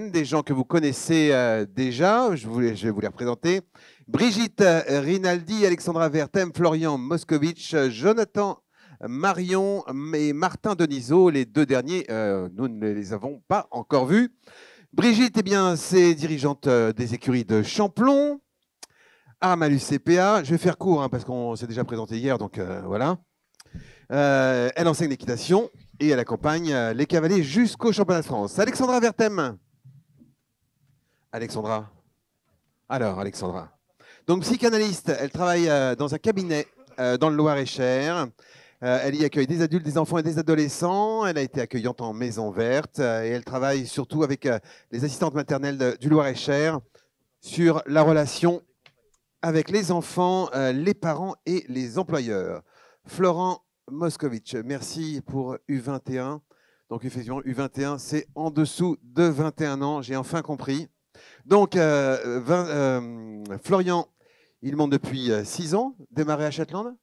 des gens que vous connaissez déjà, je vais vous les représenter. Brigitte Rinaldi, Alexandra Vertem, Florian Moscovitch, Jonathan Marion et Martin Denisot. Les deux derniers, nous ne les avons pas encore vus. Brigitte, eh bien, c'est dirigeante des écuries de Champlon, à Malus CPA. Je vais faire court hein, parce qu'on s'est déjà présenté hier, donc voilà. Elle enseigne l'équitation et elle accompagne les cavaliers jusqu'au championnat de France. Alexandra Vertem. Alexandra. Alors, Alexandra. Donc, psychanalyste, elle travaille dans un cabinet dans le Loir-et-Cher. Elle y accueille des adultes, des enfants et des adolescents. Elle a été accueillante en maison verte et elle travaille surtout avec les assistantes maternelles du Loir-et-Cher sur la relation avec les enfants, les parents et les employeurs. Florent Moscovitch, merci pour U21. Donc, effectivement, U21, c'est en dessous de 21 ans. J'ai enfin compris. Donc, Florian, il monte depuis 6 ans, démarré à Shetland.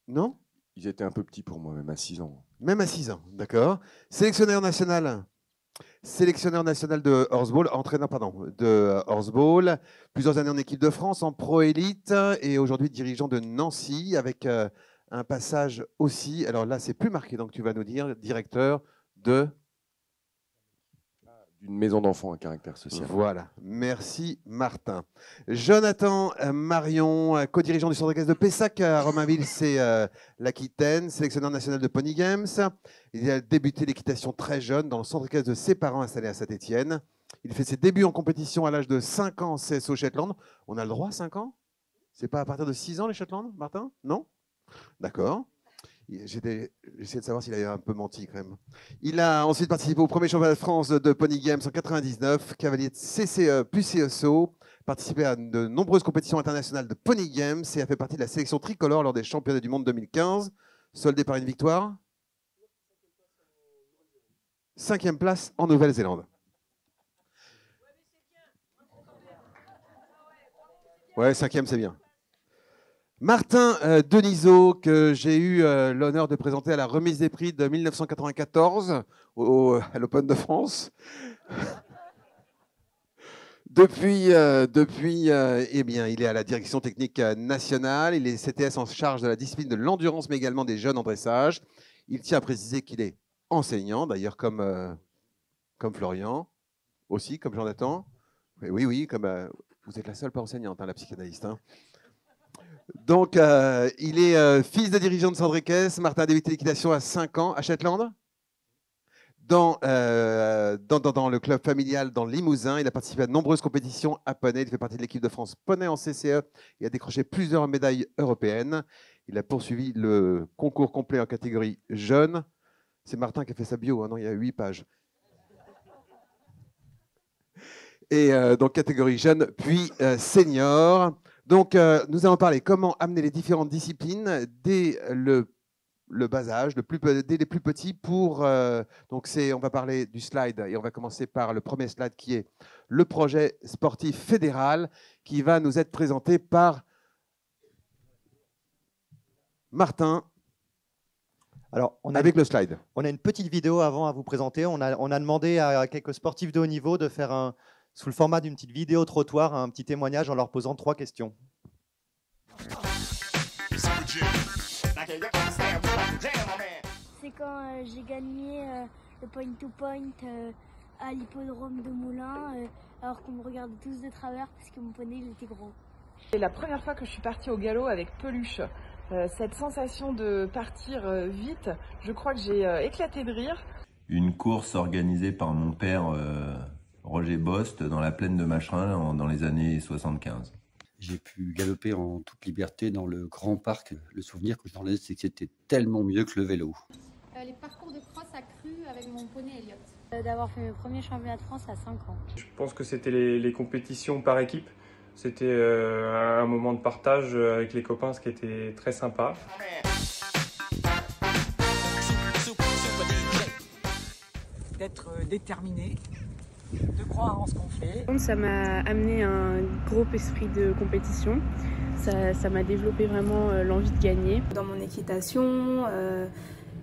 Non? Ils étaient un peu petits pour moi, même à 6 ans. Même à 6 ans, d'accord. Sélectionneur national de Horseball, entraîneur de Horseball, plusieurs années en équipe de France, en pro élite et aujourd'hui dirigeant de Nancy avec un passage aussi, alors là c'est plus marqué, donc tu vas nous dire, directeur d'une maison d'enfants à caractère social. Voilà, merci Martin. Jonathan Marion, co-dirigeant du centre équestre de Pessac à Romainville, c'est l'Aquitaine, sélectionneur national de Pony Games. Il a débuté l'équitation très jeune dans le centre équestre de ses parents installés à Saint-Étienne. Il fait ses débuts en compétition à l'âge de 5 ans en CSO Shetland. On a le droit à 5 ans? C'est pas à partir de 6 ans les Shetland, Martin? Non? D'accord. J'essayais de savoir s'il avait un peu menti quand même. Il a ensuite participé au premier championnat de France de Pony Games en 99, cavalier de CCE puis CSO, participé à de nombreuses compétitions internationales de Pony Games et a fait partie de la sélection tricolore lors des championnats du monde 2015, soldé par une victoire. 5e place en Nouvelle-Zélande. Ouais, 5e, c'est bien. Martin Denisot, que j'ai eu l'honneur de présenter à la remise des prix de 1994 à l'Open de France. Depuis eh bien, il est à la direction technique nationale. Il est CTS en charge de la discipline de l'endurance, mais également des jeunes en dressage. Il tient à préciser qu'il est enseignant, d'ailleurs comme Florian, aussi comme Jonathan. Oui, comme vous êtes la seule pas enseignante, hein, la psychanalyste. Hein. Donc, il est fils de dirigeant de centre équestre. Martin a débuté l'équitation à 5 ans à Shetland. Dans le club familial dans le Limousin. Il a participé à de nombreuses compétitions à poney. Il fait partie de l'équipe de France poney en CCE et a décroché plusieurs médailles européennes. Il a poursuivi le concours complet en catégorie jeune. C'est Martin qui a fait sa bio, hein, non, il y a 8 pages. Et donc catégorie jeune, puis senior. Donc, nous allons parler comment amener les différentes disciplines dès le bas âge, dès les plus petits. Donc, on va parler du slide et on va commencer par le premier slide qui est le projet sportif fédéral qui va nous être présenté par Martin. Alors, avec le slide. On a une petite vidéo avant à vous présenter. On a demandé à quelques sportifs de haut niveau de faire sous le format d'une petite vidéo trottoir, un petit témoignage en leur posant 3 questions. C'est quand j'ai gagné le point-to-point à l'hippodrome de Moulins, alors qu'on me regardait tous de travers parce que mon poney il était gros. C'est la première fois que je suis partie au galop avec Peluche. Cette sensation de partir vite, je crois que j'ai éclaté de rire. Une course organisée par mon père Roger Bost dans la plaine de Macherin dans les années 75. J'ai pu galoper en toute liberté dans le grand parc. Le souvenir que j'en ai, c'est que c'était tellement mieux que le vélo. Les parcours de cross à cru avec mon poney Elliot. D'avoir fait mes premiers championnats de France à 5 ans. Je pense que c'était les compétitions par équipe. C'était un moment de partage avec les copains, ce qui était très sympa. D'être déterminé, de croire en ce qu'on fait. Ça m'a amené un gros esprit de compétition. Ça m'a développé vraiment l'envie de gagner. Dans mon équitation,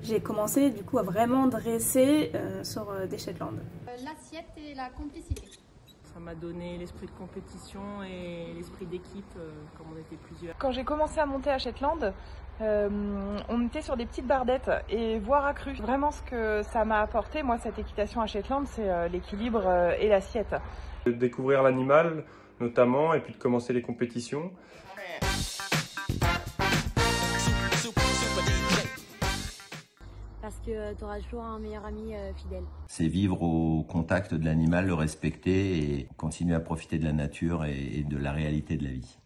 j'ai commencé du coup à vraiment dresser sur des Shetland. L'assiette et la complicité. Ça m'a donné l'esprit de compétition et l'esprit d'équipe, comme on était plusieurs. Quand j'ai commencé à monter à Shetland, on était sur des petites bardettes et voire à cru. Vraiment ce que ça m'a apporté, moi, cette équitation à Shetland, c'est l'équilibre et l'assiette. De découvrir l'animal notamment et puis de commencer les compétitions. Parce que tu auras toujours un meilleur ami fidèle. C'est vivre au contact de l'animal, le respecter et continuer à profiter de la nature et de la réalité de la vie.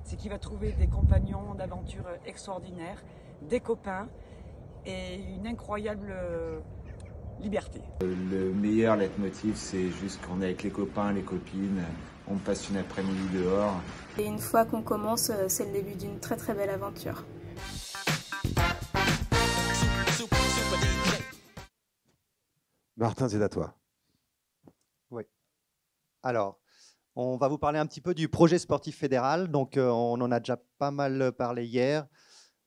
C'est qu'il va trouver des compagnons d'aventure extraordinaires, des copains et une incroyable liberté. Le meilleur leitmotiv, c'est juste qu'on est avec les copains, les copines, on passe une après-midi dehors. Et une fois qu'on commence, c'est le début d'une très très belle aventure. Martin, c'est à toi. Oui. Alors, on va vous parler un petit peu du projet sportif fédéral. Donc, on en a déjà pas mal parlé hier.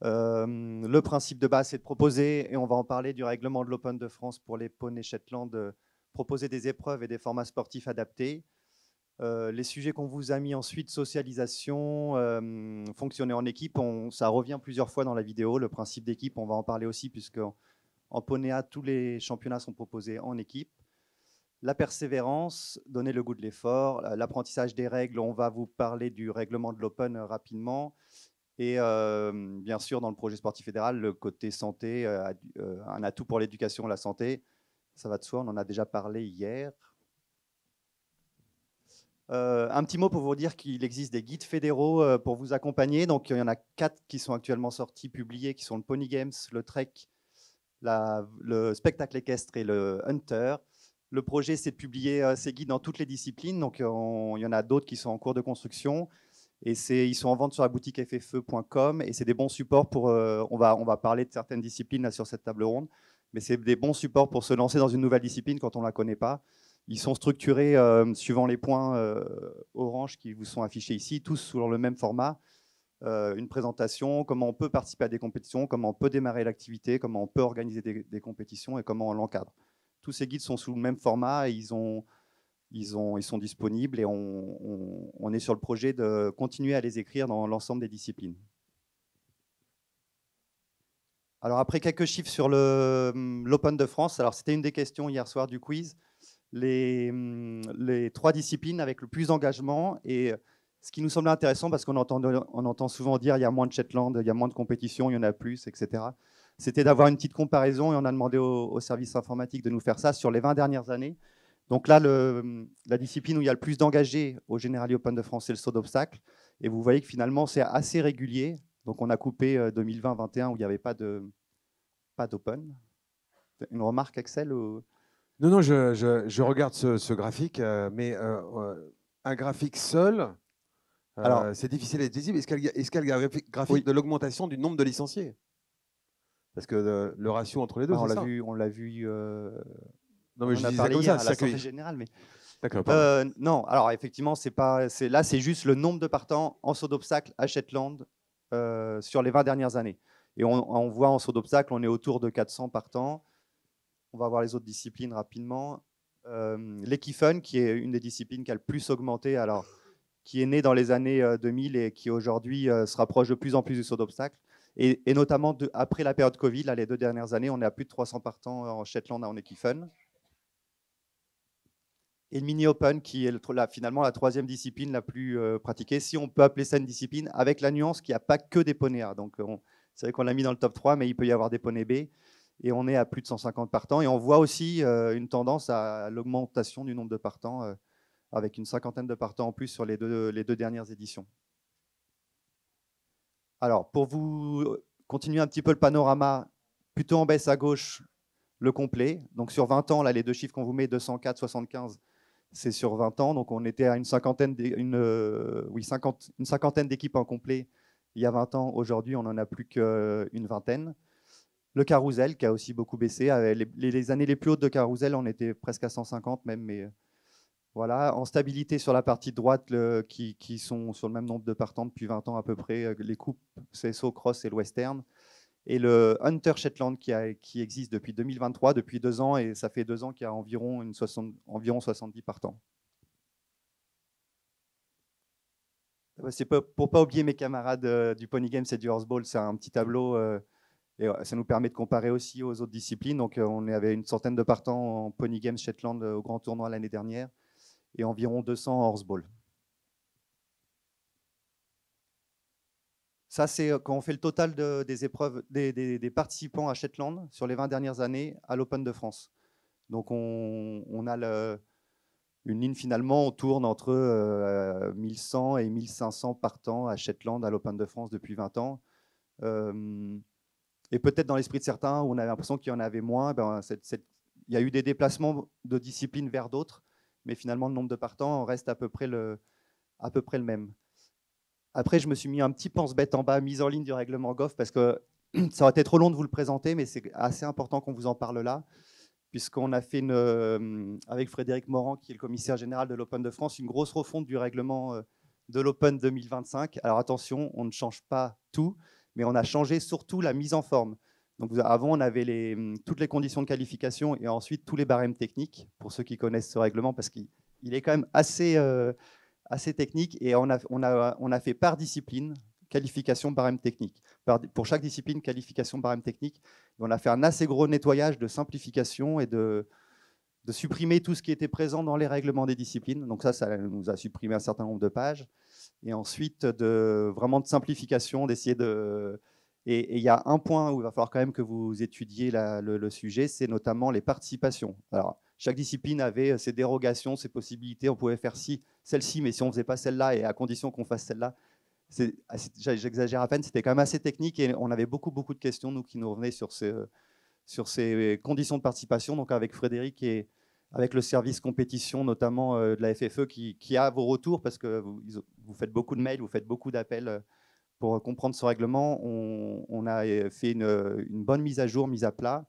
Le principe de base, c'est de proposer, et on va en parler du règlement de l'Open de France pour les poneys Shetland, proposer des épreuves et des formats sportifs adaptés. Les sujets qu'on vous a mis ensuite, socialisation, fonctionner en équipe, ça revient plusieurs fois dans la vidéo. Le principe d'équipe, on va en parler aussi, puisque en poney A, tous les championnats sont proposés en équipe. La persévérance, donner le goût de l'effort, l'apprentissage des règles, on va vous parler du règlement de l'Open rapidement. Et bien sûr, dans le projet sportif fédéral, le côté santé, un atout pour l'éducation et la santé, ça va de soi, on en a déjà parlé hier. Un petit mot pour vous dire qu'il existe des guides fédéraux pour vous accompagner. Donc, il y en a 4 qui sont actuellement sortis, publiés, qui sont le Pony Games, le Trek, le spectacle équestre et le Hunter. Le projet, c'est de publier ces guides dans toutes les disciplines. Donc, il y en a d'autres qui sont en cours de construction. Et ils sont en vente sur la boutique ffe.com. Et c'est des bons supports pour... on va parler de certaines disciplines là, sur cette table ronde. Mais c'est des bons supports pour se lancer dans une nouvelle discipline quand on ne la connaît pas. Ils sont structurés suivant les points orange qui vous sont affichés ici, tous sur le même format. Une présentation, comment on peut participer à des compétitions, comment on peut démarrer l'activité, comment on peut organiser des compétitions et comment on l'encadre. Tous ces guides sont sous le même format et ils sont disponibles et on est sur le projet de continuer à les écrire dans l'ensemble des disciplines. Alors après, quelques chiffres sur l'Open de France. Alors c'était une des questions hier soir du quiz. Les 3 disciplines avec le plus d'engagement et ce qui nous semble intéressant parce qu'on entend souvent dire il y a moins de Shetland, il y a moins de compétitions, il y en a plus, etc. C'était d'avoir une petite comparaison et on a demandé au service informatique de nous faire ça sur les 20 dernières années. Donc là, la discipline où il y a le plus d'engagés au Generali Open de France, c'est le saut d'obstacle. Et vous voyez que finalement, c'est assez régulier. Donc on a coupé 2020-21 où il n'y avait pas d'Open. Une remarque, Axel ou... Non, je regarde ce graphique, mais un graphique seul, c'est difficile à être lisible. Est-ce qu'il y a le graphique de l'augmentation du nombre de licenciés? Parce que le ratio entre les deux, on c'est l'a ça. vu. Non, mais on je a disais parlé comme hier ça, à l'Assemblée générale. Mais... D'accord. Non, alors effectivement, là, c'est juste le nombre de partants en saut d'obstacle à Shetland sur les 20 dernières années. Et on voit en saut d'obstacle, on est autour de 400 partants. On va voir les autres disciplines rapidement. L'Equifun, qui est une des disciplines qui a le plus augmenté, alors, qui est née dans les années 2000 et qui aujourd'hui se rapproche de plus en plus du saut d'obstacle. Et notamment après la période Covid, là, les 2 dernières années, on est à plus de 300 partants en Shetland en Equifun. Et le Mini Open, qui est finalement la 3e discipline la plus pratiquée, si on peut appeler ça une discipline, avec la nuance qu'il n'y a pas que des poneys A. Donc, c'est vrai qu'on l'a mis dans le top 3, mais il peut y avoir des poneys B. Et on est à plus de 150 partants. Et on voit aussi une tendance à l'augmentation du nombre de partants, avec une 50aine de partants en plus sur les deux dernières éditions. Alors, pour vous continuer un petit peu le panorama, plutôt en baisse à gauche, le complet. Donc, sur 20 ans, là, les 2 chiffres qu'on vous met, 204, 75, c'est sur 20 ans. Donc, on était à une cinquantaine d'équipes en complet il y a 20 ans. Aujourd'hui, on n'en a plus qu'une vingtaine. Le carrousel, qui a aussi beaucoup baissé. Les années les plus hautes de carrousel, on était presque à 150 même. Mais voilà, en stabilité sur la partie droite, qui sont sur le même nombre de partants depuis 20 ans à peu près. Les coupes, CSO, Cross et le Western. et le Hunter Shetland qui existe depuis 2023, depuis 2 ans, et ça fait 2 ans qu'il y a environ 70 partants. C'est pour pas oublier mes camarades du Pony Games et du Horseball, c'est un petit tableau et ça nous permet de comparer aussi aux autres disciplines. Donc on avait une centaine de partants en Pony Games Shetland au grand tournoi l'année dernière et environ 200 en Horseball. Ça, c'est quand on fait le total des épreuves des participants à Shetland sur les 20 dernières années à l'Open de France. Donc on a une ligne finalement, on tourne entre 1100 et 1500 partants à Shetland, à l'Open de France depuis 20 ans. Et peut-être dans l'esprit de certains, où on avait l'impression qu'il y en avait moins, il y a eu des déplacements de disciplines vers d'autres, mais finalement le nombre de partants reste à peu près le même. Après, je me suis mis un petit pense-bête en bas, mise en ligne du règlement GOF, parce que ça aurait été trop long de vous le présenter, mais c'est assez important qu'on vous en parle là, puisqu'on a fait avec Frédéric Morand, qui est le commissaire général de l'Open de France, une grosse refonte du règlement de l'Open 2025. Alors attention, on ne change pas tout, mais on a changé surtout la mise en forme. Donc avant, on avait toutes les conditions de qualification et ensuite tous les barèmes techniques, pour ceux qui connaissent ce règlement, parce qu'il est quand même assez technique, et on a fait par discipline, qualification, barème technique. Pour chaque discipline, qualification, barème technique. On a fait un assez gros nettoyage de simplification et de supprimer tout ce qui était présent dans les règlements des disciplines. Donc ça nous a supprimé un certain nombre de pages. Et ensuite, vraiment de simplification, d'essayer de... Et il y a un point où il va falloir quand même que vous étudiez le sujet, c'est notamment les participations. Alors, chaque discipline avait ses dérogations, ses possibilités. On pouvait faire celle-ci, mais si on ne faisait pas celle-là, et à condition qu'on fasse celle-là, j'exagère à peine, c'était quand même assez technique et on avait beaucoup de questions qui nous revenaient sur ces conditions de participation. Donc avec Frédéric et avec le service compétition, notamment de la FFE, qui a vos retours, parce que vous faites beaucoup de mails, vous faites beaucoup d'appels pour comprendre ce règlement. On a fait une bonne mise à jour, mise à plat.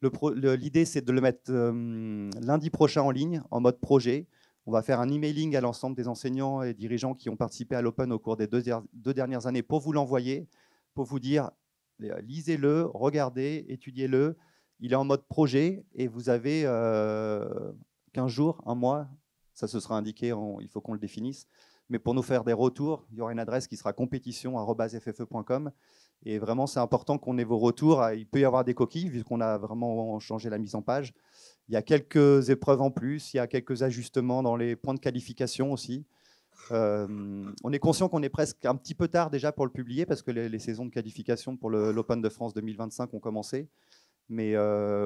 L'idée, c'est de le mettre lundi prochain en ligne, en mode projet. On va faire un emailing à l'ensemble des enseignants et dirigeants qui ont participé à l'Open au cours des deux dernières années pour vous l'envoyer, pour vous dire, lisez-le, regardez, étudiez-le. Il est en mode projet et vous avez 15 jours, un mois, ça se sera indiqué, il faut qu'on le définisse. Mais pour nous faire des retours, il y aura une adresse qui sera compétition@ffe.com. Et vraiment, c'est important qu'on ait vos retours. Il peut y avoir des coquilles, vu qu'on a vraiment changé la mise en page. Il y a quelques épreuves en plus, il y a quelques ajustements dans les points de qualification aussi. On est conscient qu'on est presque un petit peu tard déjà pour le publier, parce que les saisons de qualification pour l'Open de France 2025 ont commencé. Mais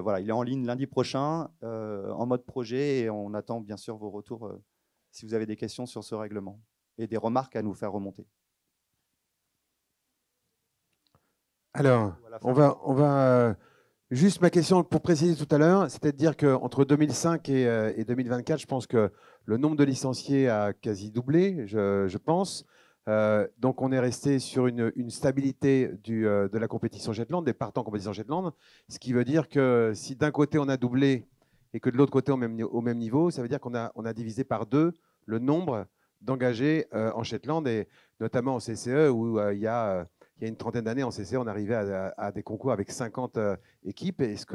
voilà, il est en ligne lundi prochain, en mode projet, et on attend bien sûr vos retours si vous avez des questions sur ce règlement et des remarques à nous faire remonter. Alors, on va juste ma question pour préciser tout à l'heure, c'est-à-dire qu'entre 2005 et 2024, je pense que le nombre de licenciés a quasi doublé, je pense. Donc, on est resté sur une stabilité de la compétition Shetland, des partants en compétition Shetland, ce qui veut dire que si d'un côté on a doublé et que de l'autre côté au même niveau, ça veut dire qu'on a divisé par 2 le nombre d'engagés en Shetland, et notamment en CCE où il y a une trentaine d'années en CCE, on arrivait à des concours avec 50 équipes. Est-ce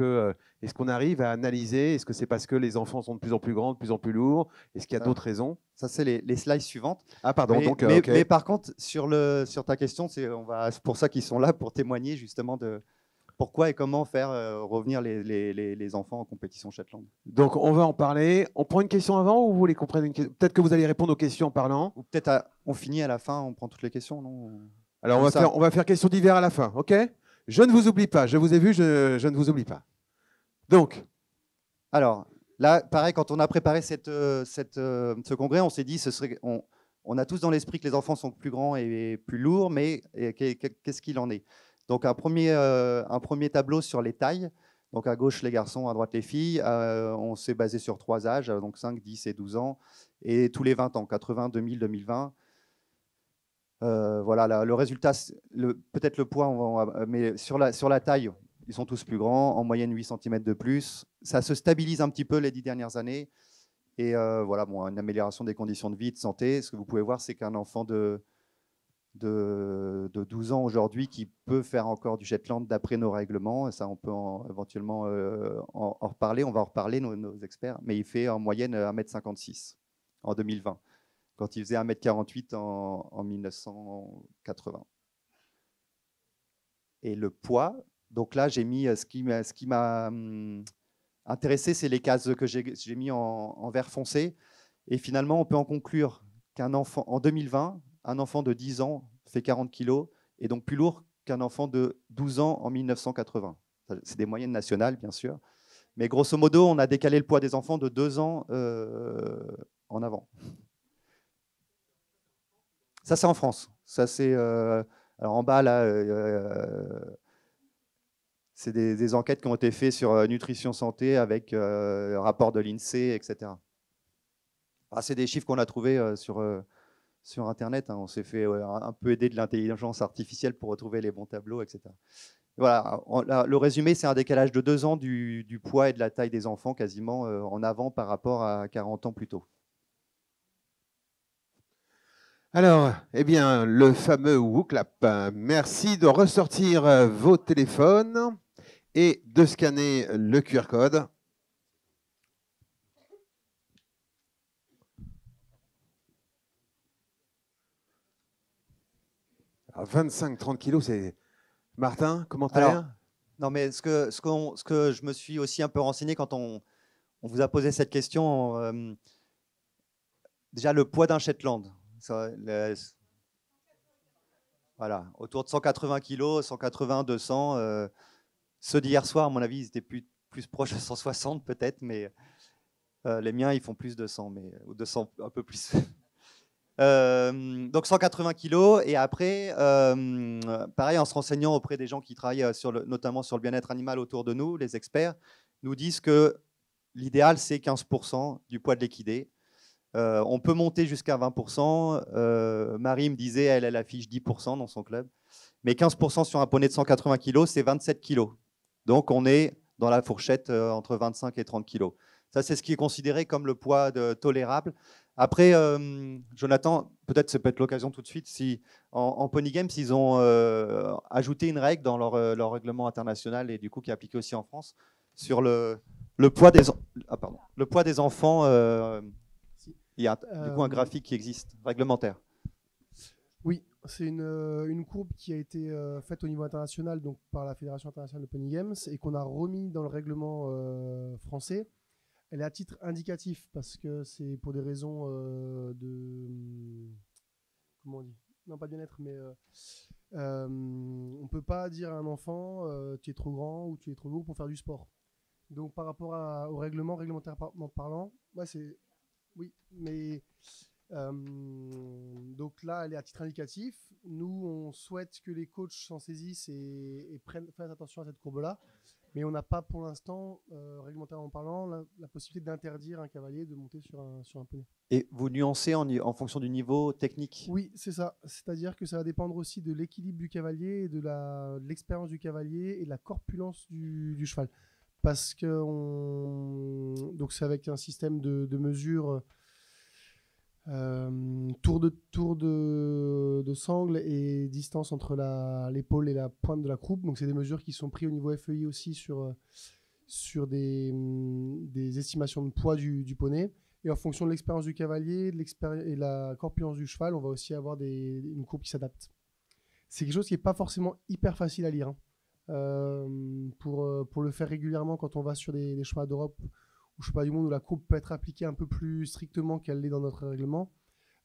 qu'on arrive à analyser? Est-ce que c'est parce que les enfants sont de plus en plus grands, de plus en plus lourds? Est-ce qu'il y a d'autres raisons? Ça, c'est les slides suivantes. Ah, pardon. Mais par contre, sur ta question, c'est pour ça qu'ils sont là, pour témoigner justement de pourquoi et comment faire revenir les enfants en compétition Shetland. Donc, on va en parler. On prend une question avant, ou vous voulez qu'on prenne une question? Peut-être que vous allez répondre aux questions en parlant. Ou peut-être on finit à la fin, on prend toutes les questions, non? Alors, on va faire questions d'hiver à la fin, ok? Je ne vous oublie pas, je vous ai vu, je ne vous oublie pas. Donc. Alors, là, pareil, quand on a préparé ce congrès, on s'est dit, on a tous dans l'esprit que les enfants sont plus grands et plus lourds, mais qu'est-ce qu'il en est? Donc, un premier tableau sur les tailles. Donc, à gauche, les garçons, à droite, les filles. On s'est basé sur 3 âges, donc 5, 10 et 12 ans, et tous les 20 ans, 80, 2000, 2020. Voilà, le résultat, peut-être le poids, mais sur la taille, ils sont tous plus grands, en moyenne 8 cm de plus. Ça se stabilise un petit peu les 10 dernières années. Et voilà, une amélioration des conditions de vie, de santé. Ce que vous pouvez voir, c'est qu'un enfant de de 12 ans aujourd'hui qui peut faire encore du Shetland d'après nos règlements. Et ça, on peut éventuellement en reparler. On va en reparler, nos experts. Mais il fait en moyenne 1,56 m en 2020, quand il faisait 1,48 m en 1980. Et le poids, donc là, j'ai mis ce qui m'a intéressé, c'est les cases que j'ai mis en vert foncé. Et finalement, on peut en conclure qu'un enfant, en 2020, un enfant de 10 ans fait 40 kg et donc plus lourd qu'un enfant de 12 ans en 1980. C'est des moyennes nationales, bien sûr. Mais grosso modo, on a décalé le poids des enfants de 2 ans en avant. Ça, c'est en France. Ça, c'est alors en bas, là, c'est des enquêtes qui ont été faites sur nutrition santé avec rapport de l'INSEE, etc. C'est des chiffres qu'on a trouvés sur Internet. On s'est fait un peu aider de l'intelligence artificielle pour retrouver les bons tableaux, etc. Voilà, le résumé, c'est un décalage de 2 ans du poids et de la taille des enfants quasiment en avant par rapport à 40 ans plus tôt. Alors, eh bien, le fameux WOCLAP. Merci de ressortir vos téléphones et de scanner le QR code. À 25-30 kilos, c'est... Martin, commentaire? Non, mais ce que je me suis aussi un peu renseigné quand on vous a posé cette question, déjà le poids d'un Shetland. Voilà, autour de 180 kg, 180, 200. Ceux d'hier soir, à mon avis, ils étaient plus proches de 160 peut-être, mais les miens, ils font plus de 100, ou 200, un peu plus. Donc 180 kg, et après, pareil, en se renseignant auprès des gens qui travaillent notamment sur le bien-être animal autour de nous, les experts nous disent que l'idéal, c'est 15% du poids de l'équidé. On peut monter jusqu'à 20%. Marie me disait, elle affiche 10% dans son club. Mais 15% sur un poney de 180 kg, c'est 27 kg. Donc, on est dans la fourchette entre 25 et 30 kg. Ça, c'est ce qui est considéré comme le poids tolérable. Après, Jonathan, peut-être ça peut être l'occasion tout de suite, si en Pony Games, ils ont ajouté une règle dans leur règlement international et du coup qui est appliqué aussi en France sur le poids des enfants. Il y a du coup un graphique qui existe, réglementaire. Oui, c'est une courbe qui a été faite au niveau international, donc par la Fédération internationale de Pony Games, et qu'on a remis dans le règlement français. Elle est à titre indicatif parce que c'est pour des raisons comment on dit? Non, pas de bien-être, mais on ne peut pas dire à un enfant tu es trop grand ou tu es trop lourd pour faire du sport. Donc par rapport au réglementairement parlant, c'est... Oui, mais donc là, elle est à titre indicatif. Nous, on souhaite que les coachs s'en saisissent et fassent attention à cette courbe-là. Mais on n'a pas pour l'instant, réglementairement parlant, la possibilité d'interdire un cavalier de monter sur un poney. Et vous nuancez en fonction du niveau technique? Oui, c'est ça. C'est-à-dire que ça va dépendre aussi de l'équilibre du cavalier et de l'expérience du cavalier et de la corpulence du cheval. Parce que donc c'est avec un système de mesure tour de sangle et distance entre l'épaule et la pointe de la croupe. Donc c'est des mesures qui sont prises au niveau FEI aussi sur des estimations de poids du poney. Et en fonction de l'expérience du cavalier et la corpulence du cheval, on va aussi avoir une courbe qui s'adapte. C'est quelque chose qui n'est pas forcément hyper facile à lire. Pour le faire régulièrement quand on va sur des chemins d'Europe ou je sais pas du monde où la courbe peut être appliquée un peu plus strictement qu'elle l'est dans notre règlement,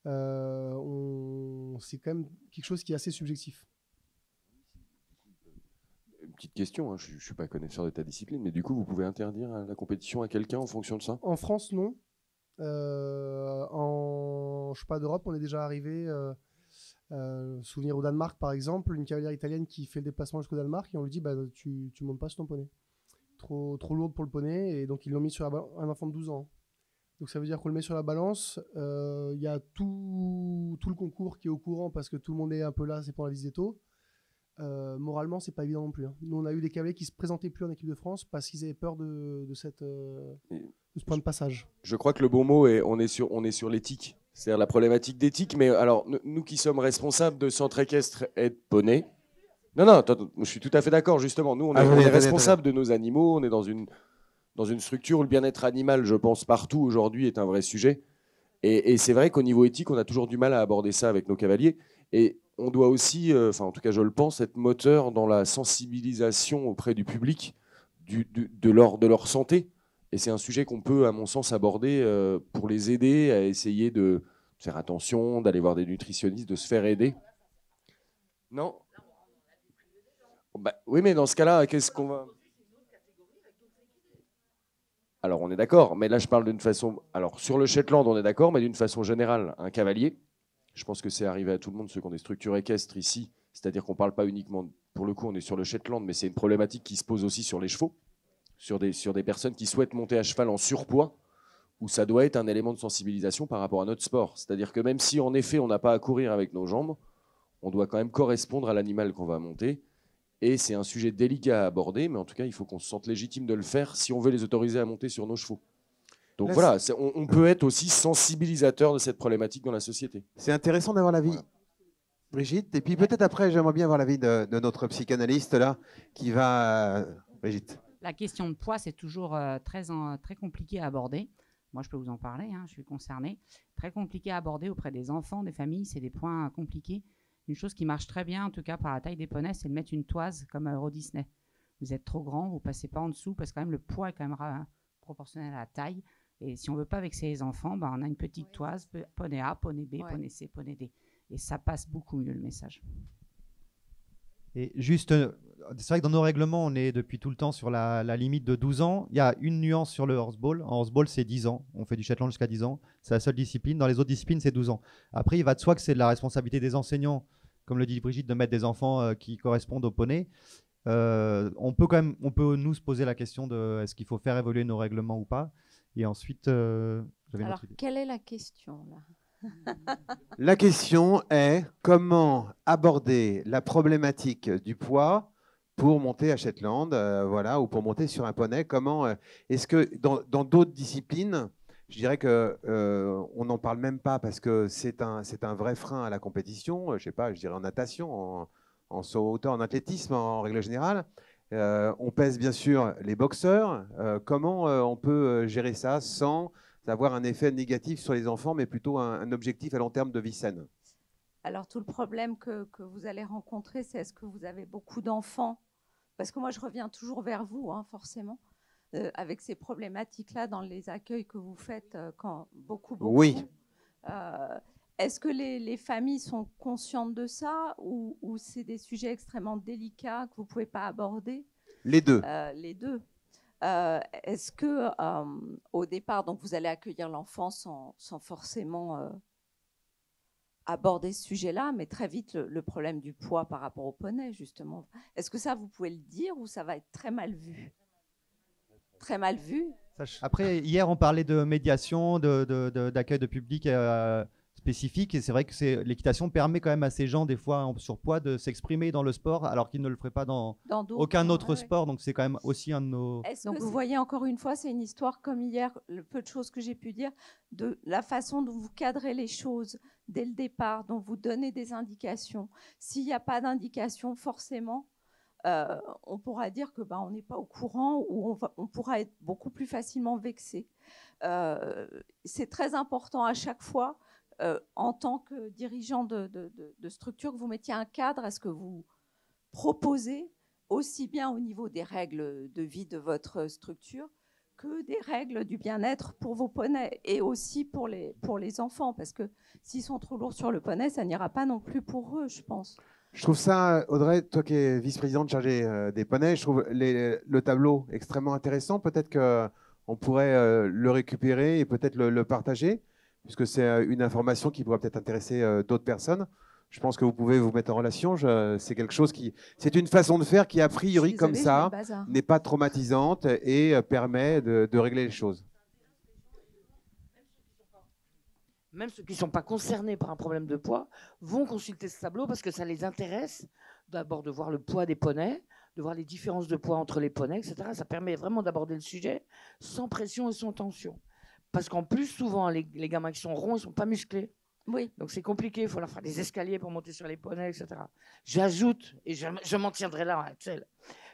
c'est quand même quelque chose qui est assez subjectif. Une petite question, hein, je ne suis pas connaisseur de ta discipline, mais du coup vous pouvez interdire la compétition à quelqu'un en fonction de ça? En France, non. En chemin d'Europe, on est déjà arrivé... souvenir au Danemark par exemple, une cavalière italienne qui fait le déplacement jusqu'au Danemark et on lui dit tu montes pas sur ton poney, trop lourde pour le poney, et donc ils l'ont mis sur un enfant de 12 ans. Donc ça veut dire qu'on le met sur la balance, il y a tout le concours qui est au courant parce que tout le monde est un peu là, c'est pour la visite des taux. Moralement c'est pas évident non plus. Nous on a eu des cavaliers qui se présentaient plus en équipe de France parce qu'ils avaient peur de ce point de passage. Je crois que le bon mot est on est sur l'éthique. C'est-à-dire la problématique d'éthique, mais alors, nous qui sommes responsables de centres équestres et de poneys, non, attends, je suis tout à fait d'accord, justement. Nous, on est responsables de nos animaux, on est dans une structure où le bien-être animal, je pense, partout aujourd'hui est un vrai sujet. Et c'est vrai qu'au niveau éthique, on a toujours du mal à aborder ça avec nos cavaliers. Et on doit aussi, en tout cas je le pense, être moteur dans la sensibilisation auprès du public de leur santé. Et c'est un sujet qu'on peut, à mon sens, aborder pour les aider à essayer de faire attention, d'aller voir des nutritionnistes, de se faire aider. Non ? Bah, oui, mais dans ce cas-là, qu'est-ce qu'on va... Alors, on est d'accord, mais là, je parle d'une façon... Alors, sur le Shetland, on est d'accord, mais d'une façon générale, un cavalier, je pense que c'est arrivé à tout le monde, ceux qui ont des structures équestres ici, c'est-à-dire qu'on ne parle pas uniquement... Pour le coup, on est sur le Shetland, mais c'est une problématique qui se pose aussi sur les chevaux, sur des personnes qui souhaitent monter à cheval en surpoids, où ça doit être un élément de sensibilisation par rapport à notre sport. C'est-à-dire que même si, en effet, on n'a pas à courir avec nos jambes, on doit quand même correspondre à l'animal qu'on va monter. Et c'est un sujet délicat à aborder, mais en tout cas, il faut qu'on se sente légitime de le faire si on veut les autoriser à monter sur nos chevaux. Donc là, voilà, on peut être aussi sensibilisateur de cette problématique dans la société. C'est intéressant d'avoir l'avis, Brigitte. Et puis peut-être après, j'aimerais bien avoir l'avis de notre psychanalyste là, qui va... Brigitte. La question de poids, c'est toujours très compliqué à aborder. Moi, je peux vous en parler, hein, je suis concernée. Très compliqué à aborder auprès des enfants, des familles, c'est des points compliqués. Une chose qui marche très bien, en tout cas par la taille des poneys, c'est de mettre une toise comme à Euro Disney. Vous êtes trop grand, vous ne passez pas en dessous, parce que quand même le poids est quand même proportionnel à la taille. Et si on ne veut pas vexer les enfants, ben on a une petite toise, poney A, poney B, poney C, poney D. Et ça passe beaucoup mieux le message. Et juste, c'est vrai que dans nos règlements, on est depuis tout le temps sur la limite de 12 ans. Il y a une nuance sur le horseball. En horseball, c'est 10 ans. On fait du Shetland jusqu'à 10 ans. C'est la seule discipline. Dans les autres disciplines, c'est 12 ans. Après, il va de soi que c'est de la responsabilité des enseignants, comme le dit Brigitte, de mettre des enfants qui correspondent au poney. On peut nous se poser la question de est-ce qu'il faut faire évoluer nos règlements ou pas. Et ensuite, alors, quelle est la question là? La question est comment aborder la problématique du poids pour monter à Shetland, voilà, ou pour monter sur un poney. Comment est-ce que dans d'autres disciplines, je dirais que on n'en parle même pas parce que c'est un vrai frein à la compétition. Je sais pas, je dirais en natation, en saut en hauteur, en athlétisme en règle générale. On pèse bien sûr les boxeurs. Comment on peut gérer ça sans avoir un effet négatif sur les enfants, mais plutôt un objectif à long terme de vie saine? Alors, tout le problème que vous allez rencontrer, c'est est-ce que vous avez beaucoup d'enfants? Parce que moi, je reviens toujours vers vous, hein, forcément, avec ces problématiques-là dans les accueils que vous faites quand beaucoup. Oui. Est-ce que les familles sont conscientes de ça ou c'est des sujets extrêmement délicats que vous ne pouvez pas aborder? Les deux. Les deux. Est-ce que au départ, donc vous allez accueillir l'enfant sans forcément aborder ce sujet-là, mais très vite le problème du poids par rapport au poney, justement. Est-ce que ça, vous pouvez le dire ou ça va être très mal vu? Très mal vu. Après, hier, on parlait de médiation, d'accueil de public spécifique, et c'est vrai que l'équitation permet quand même à ces gens, des fois en surpoids, de s'exprimer dans le sport, alors qu'ils ne le feraient pas dans aucun autre sport. Donc c'est quand même aussi un de nos... Donc vous voyez, encore une fois, c'est une histoire comme hier, le peu de choses que j'ai pu dire, de la façon dont vous cadrez les choses dès le départ, dont vous donnez des indications. S'il n'y a pas d'indication, forcément, on pourra dire que on n'est pas au courant ou on pourra être beaucoup plus facilement vexé. C'est très important à chaque fois, en tant que dirigeant de structure, que vous mettiez un cadre à ce que vous proposez, aussi bien au niveau des règles de vie de votre structure que des règles du bien-être pour vos poneys et aussi pour les enfants, parce que s'ils sont trop lourds sur le poney, ça n'ira pas non plus pour eux, je pense. Je trouve ça, Audrey, toi qui es vice-présidente chargée des poneys, je trouve le tableau extrêmement intéressant. Peut-être qu'on pourrait le récupérer et peut-être le partager, puisque c'est une information qui pourrait peut-être intéresser d'autres personnes. Je pense que vous pouvez vous mettre en relation. C'est quelque chose c'est une façon de faire qui, a priori, comme ça, n'est pas traumatisante et permet de régler les choses. Même ceux qui ne sont pas concernés par un problème de poids vont consulter ce tableau parce que ça les intéresse d'abord de voir le poids des poneys, de voir les différences de poids entre les poneys, etc. Ça permet vraiment d'aborder le sujet sans pression et sans tension. Parce qu'en plus, souvent, les gamins qui sont ronds, ils ne sont pas musclés. Oui. Donc c'est compliqué, il faut leur faire des escaliers pour monter sur les poneys, etc. J'ajoute, et je m'en tiendrai là, Axel,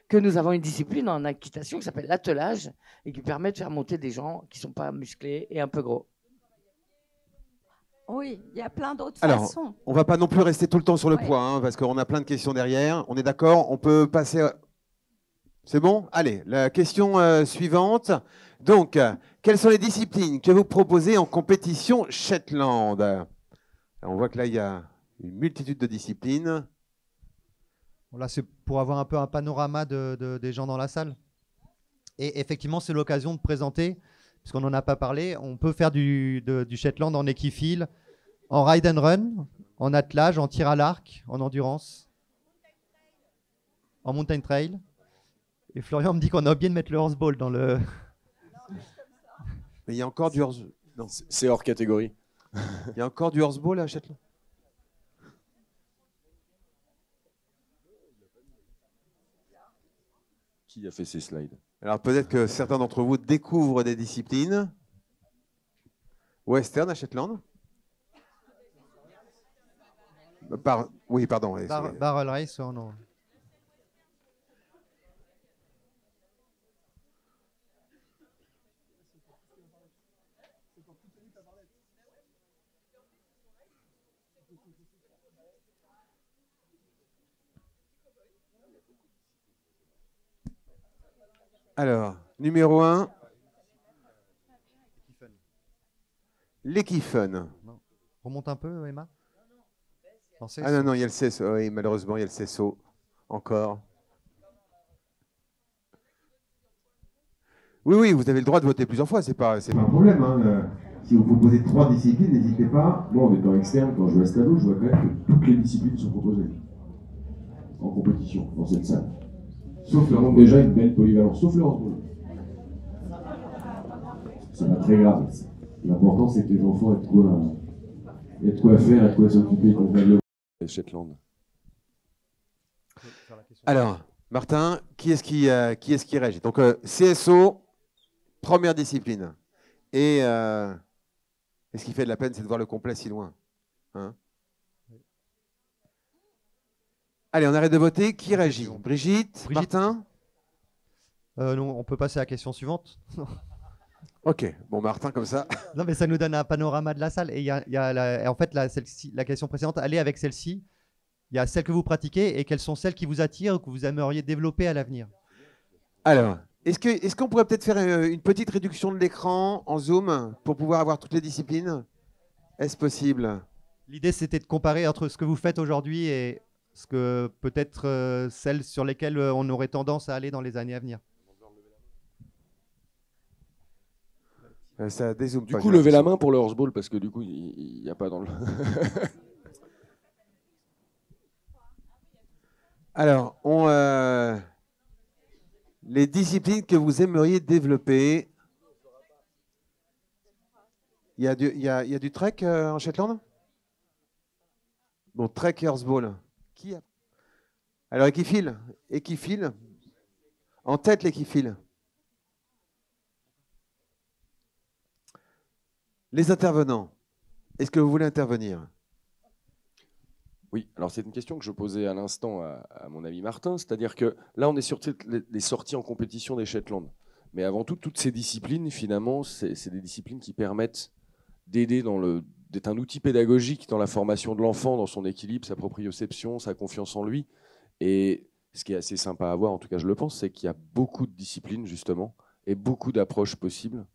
que nous avons une discipline en équitation qui s'appelle l'attelage et qui permet de faire monter des gens qui ne sont pas musclés et un peu gros. Oui, il y a plein d'autres Alors, façons. on ne va pas non plus rester tout le temps sur le Ouais. poids, hein, parce qu'on a plein de questions derrière. On est d'accord? On peut passer... C'est bon? Allez, la question suivante. Donc, quelles sont les disciplines que vous proposez en compétition Shetland? Alors, on voit que là, il y a une multitude de disciplines. Bon, là, c'est pour avoir un peu un panorama des gens dans la salle. Et effectivement, c'est l'occasion de présenter, puisqu'on n'en a pas parlé, on peut faire du Shetland en équifile, en ride and run, en attelage, en tir à l'arc, en endurance, en mountain trail. Et Florian me dit qu'on a oublié de mettre le horseball dans le... Mais il y a encore du horseball. Non, c'est hors catégorie. Il y a encore du horseball à Shetland? Qui a fait ces slides? Alors peut-être que certains d'entre vous découvrent des disciplines. Western à Shetland? Oui, pardon. Barrel race, oh non. Alors, numéro 1, l'équifun. Remonte un peu, Emma. Ah non, non, il y a le CSO. Oui, malheureusement, il y a le CSO. Encore. Oui, oui, vous avez le droit de voter plusieurs fois, c'est pas un problème. Hein. Si vous proposez 3 disciplines, n'hésitez pas. Moi, en étant externe, quand je vais à Stalo, je vois quand même que toutes les disciplines sont proposées en compétition dans cette salle. Sauf le monde déjà une belle polyvalence, sauf le horseball. C'est pas très grave. L'important, c'est que les enfants aient de quoi faire, aient de quoi s'occuper convenablement. Shetland. Alors, Martin, qui est-ce qui régit? Donc, CSO, première discipline. Et ce qui fait de la peine, c'est de voir le complet si loin. Hein? Allez, on arrête de voter. Qui régit? Brigitte? Martin? Non, on peut passer à la question suivante. Ok, bon, Martin, comme ça. Non, mais ça nous donne un panorama de la salle. Et en fait, la question précédente, allez avec celle-ci. Il y a celles que vous pratiquez et quelles sont celles qui vous attirent ou que vous aimeriez développer à l'avenir? Alors, est-ce qu'on pourrait peut-être faire une petite réduction de l'écran en zoom pour pouvoir avoir toutes les disciplines? Est-ce possible? L'idée, c'était de comparer entre ce que vous faites aujourd'hui et ce que peut-être celles sur lesquelles on aurait tendance à aller dans les années à venir. Ça dézoome du pas, coup, levez la main pour le horseball parce que du coup, il n'y a pas dans le... Alors, les disciplines que vous aimeriez développer. Il y a du trek en Shetland? Bon, trek et horseball. Qui a... Alors, équifile. Équifile. En tête, l'équifile. Les intervenants, est-ce que vous voulez intervenir? Oui, alors c'est une question que je posais à l'instant à mon ami Martin, c'est-à-dire que là on est sur les sorties en compétition des Shetland, mais avant tout, toutes ces disciplines, finalement, c'est des disciplines qui permettent d'aider d'être un outil pédagogique dans la formation de l'enfant, dans son équilibre, sa proprioception, sa confiance en lui. Et ce qui est assez sympa à voir, en tout cas je le pense, c'est qu'il y a beaucoup de disciplines justement et beaucoup d'approches possibles.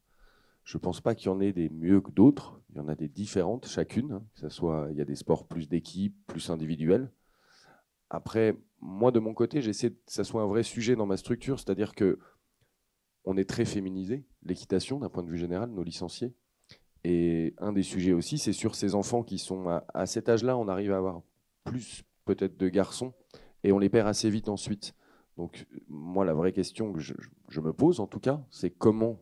Je ne pense pas qu'il y en ait des mieux que d'autres. Il y en a des différentes, chacune. Hein, que ça soit, il y a des sports plus d'équipe, plus individuels. Après, moi, de mon côté, j'essaie que ça soit un vrai sujet dans ma structure. C'est-à-dire qu'on est très féminisé, l'équitation, d'un point de vue général, nos licenciés. Et un des sujets aussi, c'est sur ces enfants qui sont à cet âge-là, on arrive à avoir plus peut-être de garçons et on les perd assez vite ensuite. Donc, moi, la vraie question que je me pose, en tout cas, c'est comment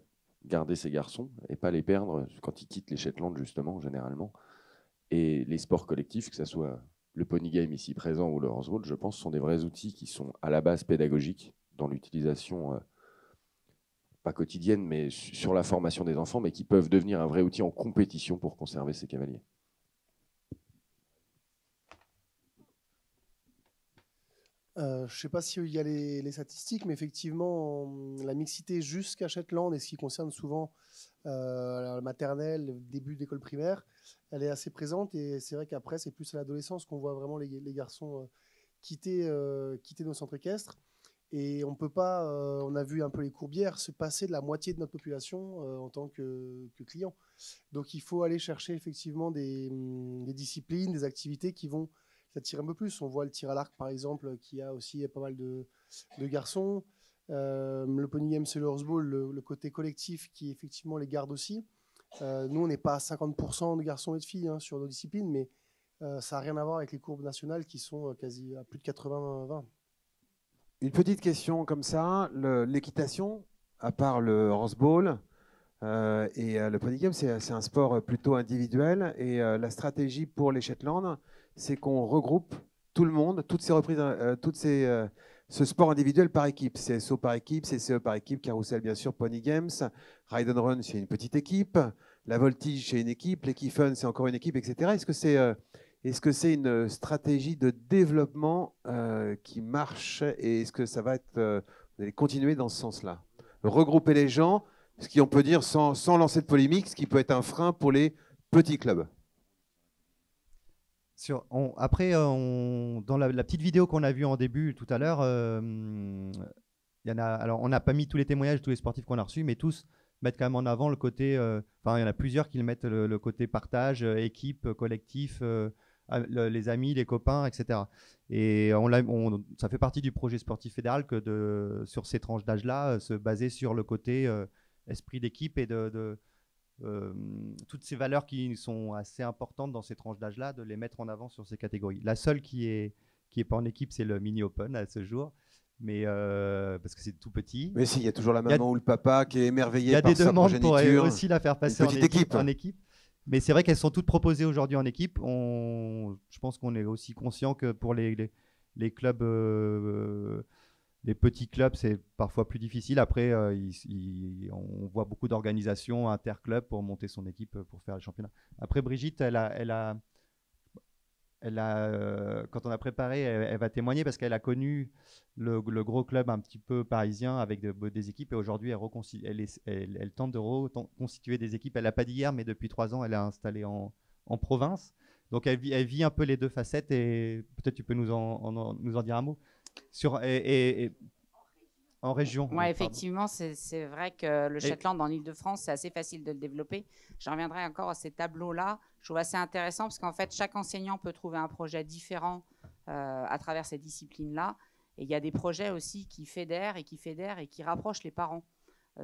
garder ces garçons et pas les perdre quand ils quittent les Shetland, justement, généralement. Et les sports collectifs, que ce soit le pony game ici présent ou le horseball, je pense, sont des vrais outils qui sont à la base pédagogiques dans l'utilisation pas quotidienne, mais sur la formation des enfants, mais qui peuvent devenir un vrai outil en compétition pour conserver ces cavaliers. Je ne sais pas s'il y a les statistiques, mais effectivement, la mixité jusqu'à Shetland, et ce qui concerne souvent la maternelle, le début d'école primaire, elle est assez présente. Et c'est vrai qu'après, c'est plus à l'adolescence qu'on voit vraiment les garçons quitter nos centres équestres. Et on peut pas, on a vu un peu les courbières, se passer de la moitié de notre population en tant que client. Donc il faut aller chercher effectivement des disciplines, des activités qui vont s'attirer un peu plus. On voit le tir à l'arc par exemple, qui a aussi pas mal de garçons. Le Pony Games et le Horseball, le côté collectif qui effectivement les garde aussi. Nous, on n'est pas à 50% de garçons et de filles sur nos disciplines, mais ça n'a rien à voir avec les courbes nationales qui sont quasi à plus de 80-20. Une petite question comme ça, l'équitation, à part le horseball et le pony game, c'est un sport plutôt individuel. Et la stratégie pour les Shetland, c'est qu'on regroupe tout le monde, toutes ces reprises, ce sport individuel par équipe. CSO par équipe, CCE par équipe, Carousel bien sûr, Pony Games, Ride and Run, c'est une petite équipe, la Voltige, c'est une équipe, l'Equifun, c'est encore une équipe, etc. Est-ce que c'est une stratégie de développement qui marche et est-ce que ça va être, vous allez continuer dans ce sens-là? Regrouper les gens, ce qui on peut dire sans lancer de polémique, ce qui peut être un frein pour les petits clubs. Après, dans la petite vidéo qu'on a vue en début tout à l'heure, alors on n'a pas mis tous les témoignages de tous les sportifs qu'on a reçus, mais tous mettent quand même en avant le côté, il y en a plusieurs qui mettent le côté partage, équipe, collectif, les amis, les copains, etc. Et ça fait partie du projet sportif fédéral que sur ces tranches d'âge-là, se baser sur le côté esprit d'équipe et toutes ces valeurs qui sont assez importantes dans ces tranches d'âge-là, de les mettre en avant sur ces catégories. La seule qui est pas en équipe, c'est le mini open à ce jour, mais parce que c'est tout petit. Mais si, il y a toujours la maman ou le papa qui est émerveillé par sa progéniture. Il y a des demandes pour aussi la faire passer en équipe. Mais c'est vrai qu'elles sont toutes proposées aujourd'hui en équipe. Je pense qu'on est aussi conscient que pour les clubs, les petits clubs, c'est parfois plus difficile. Après, on voit beaucoup d'organisations interclubs pour monter son équipe pour faire les championnats. Après, Brigitte, quand on a préparé, elle va témoigner parce qu'elle a connu le gros club un petit peu parisien avec des équipes et aujourd'hui elle tente de reconstituer des équipes. Elle l'a pas dit hier, mais depuis 3 ans, elle a installé en province. Donc elle vit un peu les deux facettes et peut-être tu peux nous en dire un mot en région. Oui, effectivement, c'est vrai que le Shetland en Ile-de-France, c'est assez facile de le développer. J'en reviendrai encore à ces tableaux-là. Je trouve assez intéressant parce qu'en fait, chaque enseignant peut trouver un projet différent à travers ces disciplines-là. Et il y a des projets aussi qui fédèrent et qui rapprochent les parents.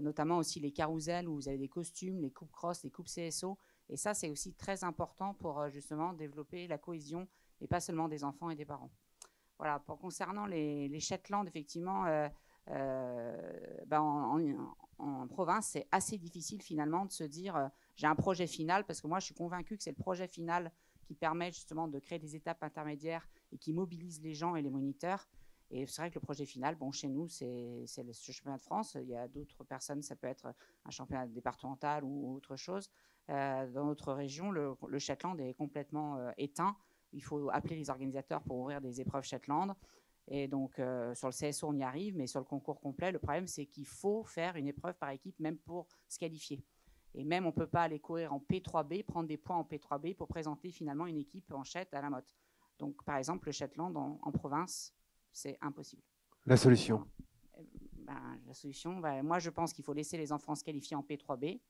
Notamment aussi les carousels où vous avez des costumes, les coupes cross, les coupes CSO. Et ça, c'est aussi très important pour justement développer la cohésion et pas seulement des enfants et des parents. Voilà, concernant les Shetland, effectivement, en province, c'est assez difficile finalement de se dire j'ai un projet final, parce que moi je suis convaincue que c'est le projet final qui permet justement de créer des étapes intermédiaires et qui mobilise les gens et les moniteurs. Et c'est vrai que le projet final, chez nous, c'est le championnat de France. Il y a d'autres personnes, ça peut être un championnat départemental ou autre chose. Dans notre région, le Shetland est complètement éteint. Il faut appeler les organisateurs pour ouvrir des épreuves Shetland. Et donc, sur le CSO, on y arrive, mais sur le concours complet, le problème, c'est qu'il faut faire une épreuve par équipe, même pour se qualifier. Et même, on ne peut pas aller courir en P3B, prendre des points en P3B pour présenter finalement une équipe en Shet à la Motte. Donc, par exemple, le Shetland en province, c'est impossible. La solution La solution, moi, je pense qu'il faut laisser les enfants se qualifier en P3B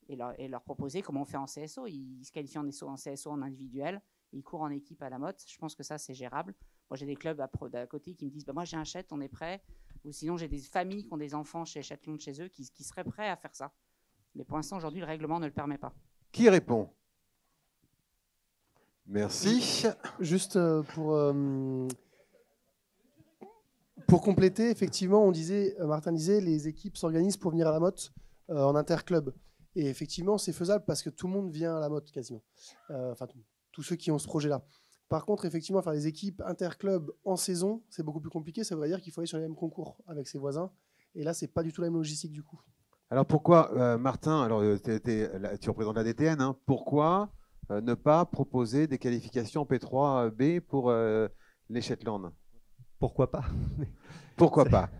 et leur proposer comment on fait en CSO. Ils se qualifient en CSO en individuel, ils courent en équipe à la Motte. Je pense que ça, c'est gérable. Moi, j'ai des clubs à côté qui me disent moi, j'ai un Shet, on est prêt. Ou sinon, j'ai des familles qui ont des enfants chez Shetland chez eux qui seraient prêts à faire ça. Mais pour l'instant, aujourd'hui, le règlement ne le permet pas. Qui répond? Merci. Juste pour compléter, effectivement, Martin disait, les équipes s'organisent pour venir à la Motte en interclub. Et effectivement, c'est faisable parce que tout le monde vient à la Motte quasiment. Tous ceux qui ont ce projet-là. Par contre, effectivement, faire des équipes interclubs en saison, c'est beaucoup plus compliqué. Ça veut dire qu'il faut aller sur les mêmes concours avec ses voisins. Et là, c'est pas du tout la même logistique du coup. Alors pourquoi, Martin, alors tu représentes la DTN, hein, pourquoi ne pas proposer des qualifications P3B pour les Shetland? Pourquoi pas? Pourquoi pas?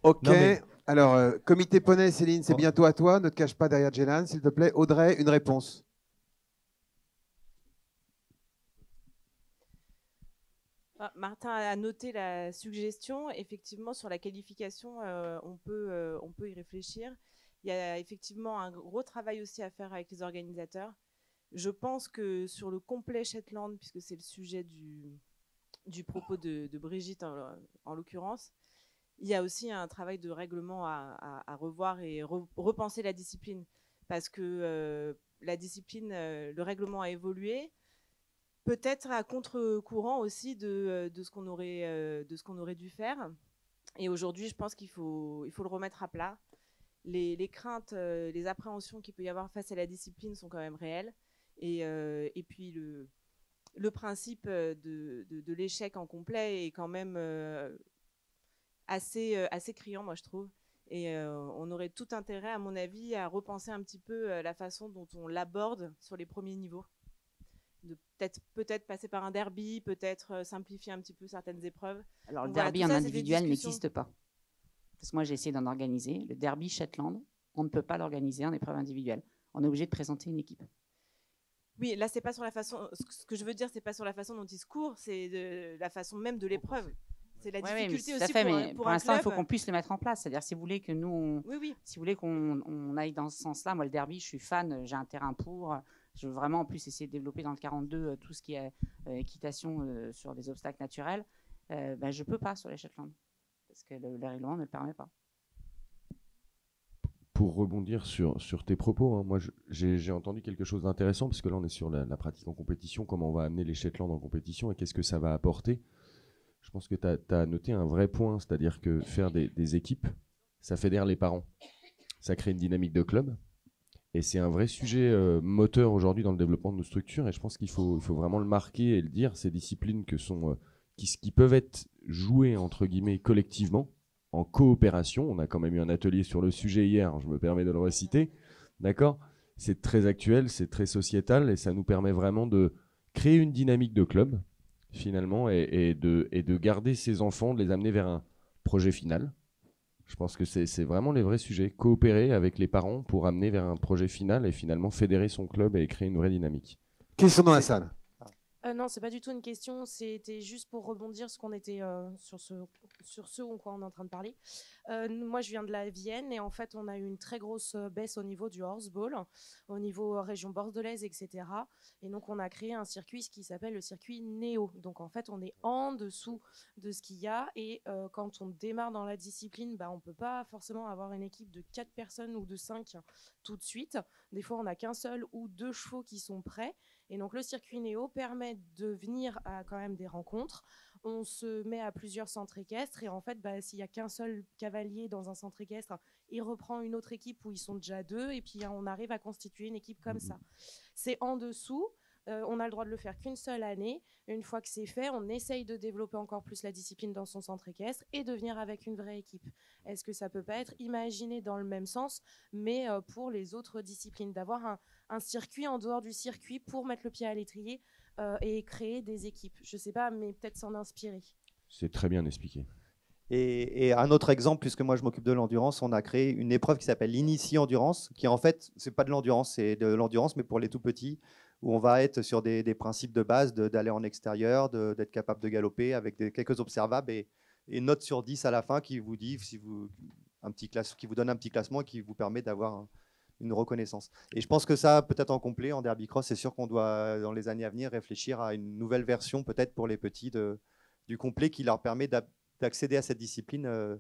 Ok. Non, mais- Alors, comité poney, Céline, c'est bientôt à toi. Ne te cache pas derrière Jelan, s'il te plaît. Audrey, une réponse. Martin a noté la suggestion. Effectivement, sur la qualification, on peut y réfléchir. Il y a effectivement un gros travail aussi à faire avec les organisateurs. Je pense que sur le complet Shetland, puisque c'est le sujet du propos de Brigitte en l'occurrence, il y a aussi un travail de règlement à revoir et repenser la discipline. Parce que la discipline, le règlement a évolué, peut-être à contre-courant aussi de ce qu'on aurait dû faire. Et aujourd'hui, je pense qu'il faut le remettre à plat. Les craintes, les appréhensions qu'il peut y avoir face à la discipline sont quand même réelles. Et puis le principe de l'échec en complet est quand même assez criant, moi je trouve. Et on aurait tout intérêt, à mon avis, à repenser un petit peu la façon dont on l'aborde sur les premiers niveaux. De peut-être passer par un derby, peut-être simplifier un petit peu certaines épreuves. Alors le Donc, voilà, derby tout en ça, c'est des individuel discussions. n'existe pas. Parce que moi j'ai essayé d'en organiser. Le derby Shetland, on ne peut pas l'organiser en épreuve individuelle. On est obligé de présenter une équipe. Oui, là, c'est pas sur la façon. Ce que je veux dire, c'est pas sur la façon dont il se court, c'est de la façon même de l'épreuve. C'est la Ouais, difficulté mais tout à aussi fait, pour, mais pour pour un l'instant, il faut club. qu'on puisse le mettre en place. C'est-à-dire, si vous voulez que nous, si vous voulez qu'on aille dans ce sens-là, moi, le derby, je suis fan, j'ai un terrain pour. Je veux vraiment en plus essayer de développer dans le 42 tout ce qui est équitation sur des obstacles naturels. Ben, je ne peux pas sur les Shetland, parce que le règlement ne le permet pas. Pour rebondir sur tes propos, hein, moi j'ai entendu quelque chose d'intéressant, parce que là on est sur la pratique en compétition, comment on va amener les Shetland en compétition et qu'est-ce que ça va apporter. Je pense que tu as noté un vrai point, c'est-à-dire que faire des équipes, ça fédère les parents. Ça crée une dynamique de club. Et c'est un vrai sujet moteur aujourd'hui dans le développement de nos structures. Et je pense qu'il faut vraiment le marquer et le dire, ces disciplines qui peuvent être jouées, entre guillemets, collectivement, en coopération. On a quand même eu un atelier sur le sujet hier, je me permets de le reciter. D'accord ? C'est très actuel, c'est très sociétal, et ça nous permet vraiment de créer une dynamique de club, finalement, et de garder ces enfants, de les amener vers un projet final. Je pense que c'est vraiment les vrais sujets. Coopérer avec les parents pour amener vers un projet final et finalement fédérer son club et créer une vraie dynamique. Question dans la salle. Non, c'est pas du tout une question, c'était juste pour rebondir sur ce en quoi on est en train de parler. Moi, je viens de la Vienne et en fait, on a eu une très grosse baisse au niveau du horseball, au niveau région bordelaise, etc. Et donc, on a créé un circuit, ce qui s'appelle le circuit Néo. Donc, en fait, on est en dessous de ce qu'il y a et quand on démarre dans la discipline, bah, on peut pas forcément avoir une équipe de 4 personnes ou de 5 tout de suite. Des fois, on n'a qu'un seul ou 2 chevaux qui sont prêts. Et donc le circuit Néo permet de venir à quand même des rencontres. On se met à plusieurs centres équestres et en fait, bah, s'il n'y a qu'un seul cavalier dans un centre équestre, il reprend une autre équipe où ils sont déjà 2 et puis on arrive à constituer une équipe comme ça. C'est en dessous. On a le droit de le faire qu'une seule année. Une fois que c'est fait, on essaye de développer encore plus la discipline dans son centre équestre et de venir avec une vraie équipe. Est-ce que ça peut pas être imaginé dans le même sens, mais pour les autres disciplines, d'avoir un circuit en dehors du circuit pour mettre le pied à l'étrier et créer des équipes? Je sais pas, mais peut-être s'en inspirer. C'est très bien expliqué. Et un autre exemple, puisque moi je m'occupe de l'endurance, on a créé une épreuve qui s'appelle l'Initie Endurance, qui en fait, c'est pas de l'endurance, c'est de l'endurance, mais pour les tout petits, où on va être sur des principes de base, d'aller en extérieur, d'être capable de galoper avec quelques observables et note sur 10 à la fin qui vous dit, qui vous donne un petit classement et qui vous permet d'avoir une reconnaissance. Et je pense que ça, peut-être en complet, en derby cross, c'est sûr qu'on doit, dans les années à venir, réfléchir à une nouvelle version, peut-être pour les petits, du complet qui leur permet d'accéder à cette discipline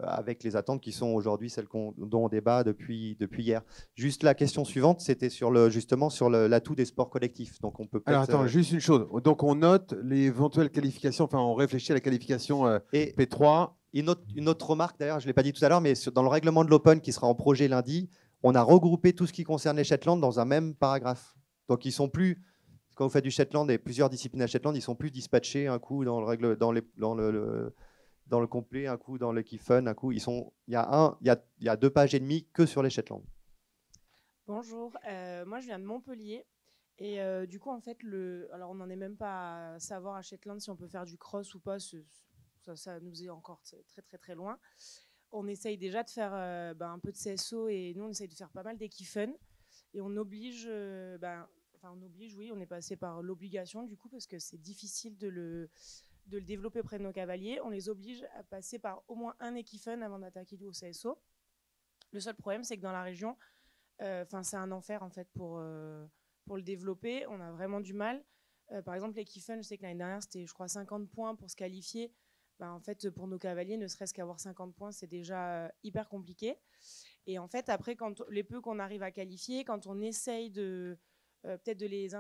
avec les attentes qui sont aujourd'hui celles dont on débat depuis hier. Juste la question suivante, c'était justement sur l'atout des sports collectifs. Donc on peut Alors attends, juste une chose. Donc on note les éventuelles qualifications, enfin on réfléchit à la qualification P3. Une autre remarque, d'ailleurs, je ne l'ai pas dit tout à l'heure, mais dans le règlement de l'Open qui sera en projet lundi, on a regroupé tout ce qui concerne les Shetland dans un même paragraphe. Donc ils sont plus, quand vous faites du Shetland et plusieurs disciplines à Shetland, ils sont plus dispatchés un coup dans le dans le complet, un coup dans le Key Fun, un coup il y a 2 pages et demie que sur les Shetland. Bonjour, moi je viens de Montpellier et du coup en fait alors on n'en est même pas à savoir à Shetland si on peut faire du cross ou pas, ça nous est encore très très très loin. On essaye déjà de faire un peu de CSO et nous on essaye de faire pas mal d'équipes fun et on oblige, oui, on est passé par l'obligation du coup parce que c'est difficile de le développer auprès de nos cavaliers. On les oblige à passer par au moins un équipe fun avant d'attaquer au CSO. Le seul problème c'est que dans la région, c'est un enfer en fait pour le développer. On a vraiment du mal. Par exemple, l'équipe fun, je sais que l'année dernière c'était je crois 50 points pour se qualifier. En fait, pour nos cavaliers, ne serait-ce qu'avoir 50 points, c'est déjà hyper compliqué. Et en fait, après, quand les peu qu'on arrive à qualifier, quand on essaye peut-être de les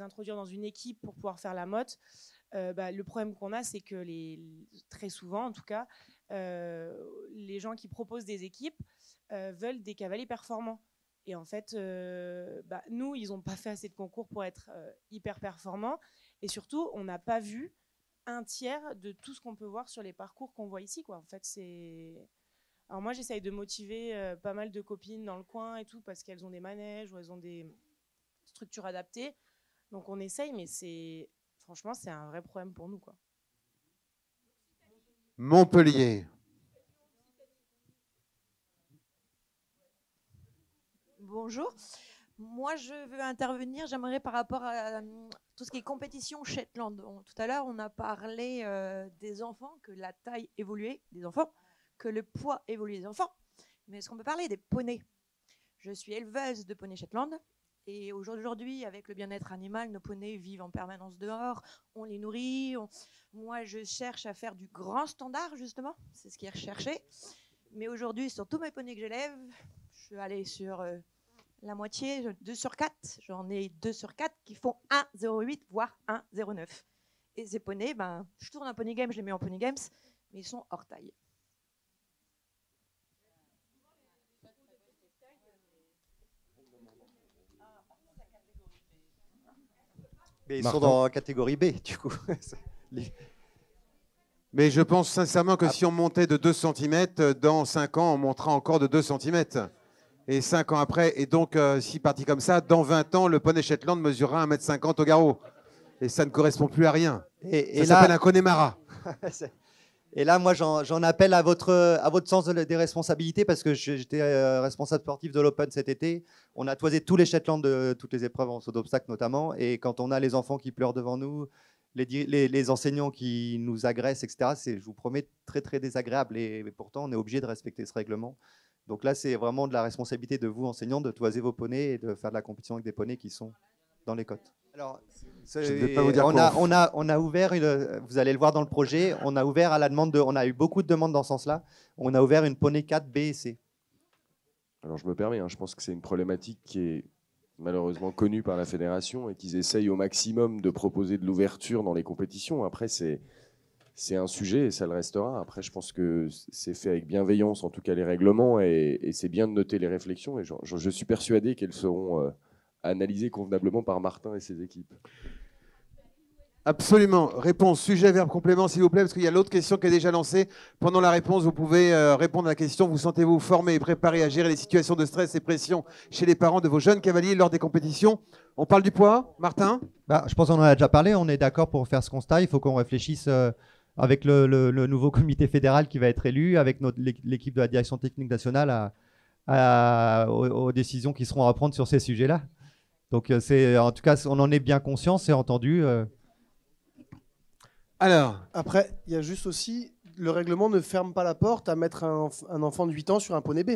introduire dans une équipe pour pouvoir faire la motte, le problème qu'on a, c'est que très souvent, en tout cas, les gens qui proposent des équipes veulent des cavaliers performants. Et en fait, nous, ils n'ont pas fait assez de concours pour être hyper performants. Et surtout, on n'a pas vu un tiers de tout ce qu'on peut voir sur les parcours qu'on voit ici, quoi. En fait, alors moi, j'essaye de motiver pas mal de copines dans le coin et tout parce qu'elles ont des manèges ou elles ont des structures adaptées. Donc on essaye, mais franchement, c'est un vrai problème pour nous, quoi. Montpellier. Bonjour. Moi, je veux intervenir, j'aimerais par rapport à tout ce qui est compétition Shetland. Tout à l'heure, on a parlé des enfants, que la taille évoluait des enfants, que le poids évoluait des enfants. Mais est-ce qu'on peut parler des poneys? Je suis éleveuse de poneys Shetland. Et aujourd'hui, avec le bien-être animal, nos poneys vivent en permanence dehors, on les nourrit. Moi, je cherche à faire du grand standard, justement. C'est ce qui est recherché. Mais aujourd'hui, sur tous mes poneys que j'élève, je suis allée sur la moitié, 2 sur 4. J'en ai 2 sur 4 qui font 1,08 voire 1,09. Et ces poneys, je tourne un pony game, je les mets en pony games, mais ils sont hors taille. Mais ils sont dans la catégorie B, du coup. Mais je pense sincèrement que si on montait de 2 cm, dans 5 ans, on montera encore de 2 cm. Et 5 ans après, et donc, si parti comme ça, dans 20 ans, le poney Shetland mesurera 1,50 m au garrot. Et ça ne correspond plus à rien. Ça s'appelle un Connemara. Et là, moi, j'en appelle à votre sens des responsabilités parce que j'étais responsable sportif de l'Open cet été. On a toisé tous les Shetland de toutes les épreuves en saut d'obstacles notamment. Et quand on a les enfants qui pleurent devant nous, les enseignants qui nous agressent, etc., c'est, je vous promets, très, très désagréable. Et pourtant, on est obligé de respecter ce règlement. Donc là, c'est vraiment de la responsabilité de vous, enseignants, de toiser vos poneys et de faire de la compétition avec des poneys qui sont dans les côtes. Alors, je ne vais pas vous dire on a ouvert, vous allez le voir dans le projet, on a ouvert à la demande on a eu beaucoup de demandes dans ce sens-là. On a ouvert une poney 4 B et C. Alors je me permets, je pense que c'est une problématique qui est malheureusement connue par la fédération et qu'ils essayent au maximum de proposer de l'ouverture dans les compétitions. Après, c'est un sujet et ça le restera. Après, je pense que c'est fait avec bienveillance, en tout cas les règlements, et c'est bien de noter les réflexions. Et je suis persuadé qu'elles seront analysées convenablement par Martin et ses équipes. Absolument. Réponse, sujet, verbe, complément, s'il vous plaît, parce qu'il y a l'autre question qui est déjà lancée. Pendant la réponse, vous pouvez répondre à la question. Vous sentez-vous formé et préparé à gérer les situations de stress et pression chez les parents de vos jeunes cavaliers lors des compétitions? On parle du poids, Martin? Je pense qu'on en a déjà parlé. On est d'accord pour faire ce constat. Il faut qu'on réfléchisse avec le nouveau comité fédéral qui va être élu, avec l'équipe de la direction technique nationale aux décisions qui seront à prendre sur ces sujets-là. Donc, en tout cas, on en est bien conscient, c'est entendu. Alors, après, il y a juste aussi, le règlement ne ferme pas la porte à mettre un enfant de 8 ans sur un poney B.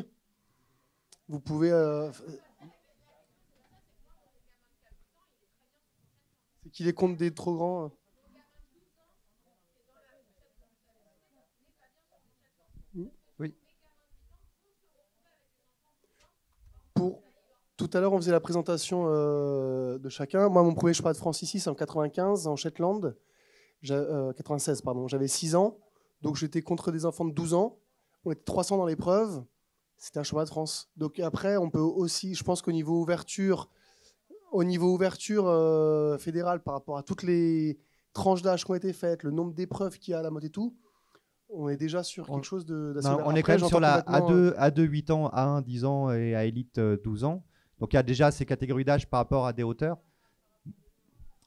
Vous pouvez... c'est qu'il est contre des trop grands... Oui. Tout à l'heure, on faisait la présentation de chacun. Moi, mon premier cheval de France ici, c'est en 95, en Shetland. 96, pardon. J'avais 6 ans. Donc, j'étais contre des enfants de 12 ans. On était 300 dans l'épreuve. C'était un cheval de France. Donc, après, on peut aussi, je pense qu'au niveau ouverture, fédérale, par rapport à toutes les tranches d'âge qui ont été faites, le nombre d'épreuves qu'il y a à la mode et tout, On est déjà sur quelque chose d'assez... Non, on est quand même sur la A2, 8 ans, A1, 10 ans et à Elite, 12 ans. Donc il y a déjà ces catégories d'âge par rapport à des hauteurs.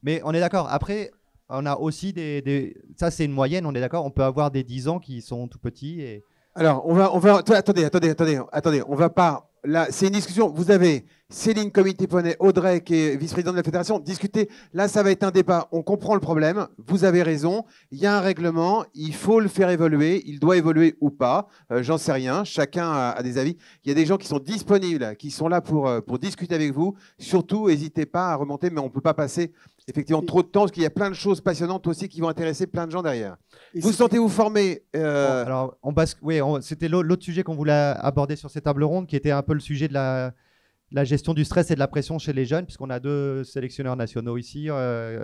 Mais on est d'accord. Après, on a aussi ça, c'est une moyenne, on est d'accord. On peut avoir des 10 ans qui sont tout petits. Et... Alors, attendez. On va pas... Là, c'est une discussion. Vous avez Céline, comité poney, Audrey, qui est vice-présidente de la fédération. Discutez. Là, ça va être un débat. On comprend le problème. Vous avez raison. Il y a un règlement. Il faut le faire évoluer. Il doit évoluer ou pas. J'en sais rien. Chacun a des avis. Il y a des gens qui sont disponibles, qui sont là pour discuter avec vous. Surtout, n'hésitez pas à remonter, mais on ne peut pas passer effectivement trop de temps parce qu'il y a plein de choses passionnantes aussi qui vont intéresser plein de gens derrière. Vous sentez-vous formé Alors, c'était l'autre sujet qu'on voulait aborder sur cette table ronde, qui était un peu le sujet de la gestion du stress et de la pression chez les jeunes, puisqu'on a 2 sélectionneurs nationaux ici,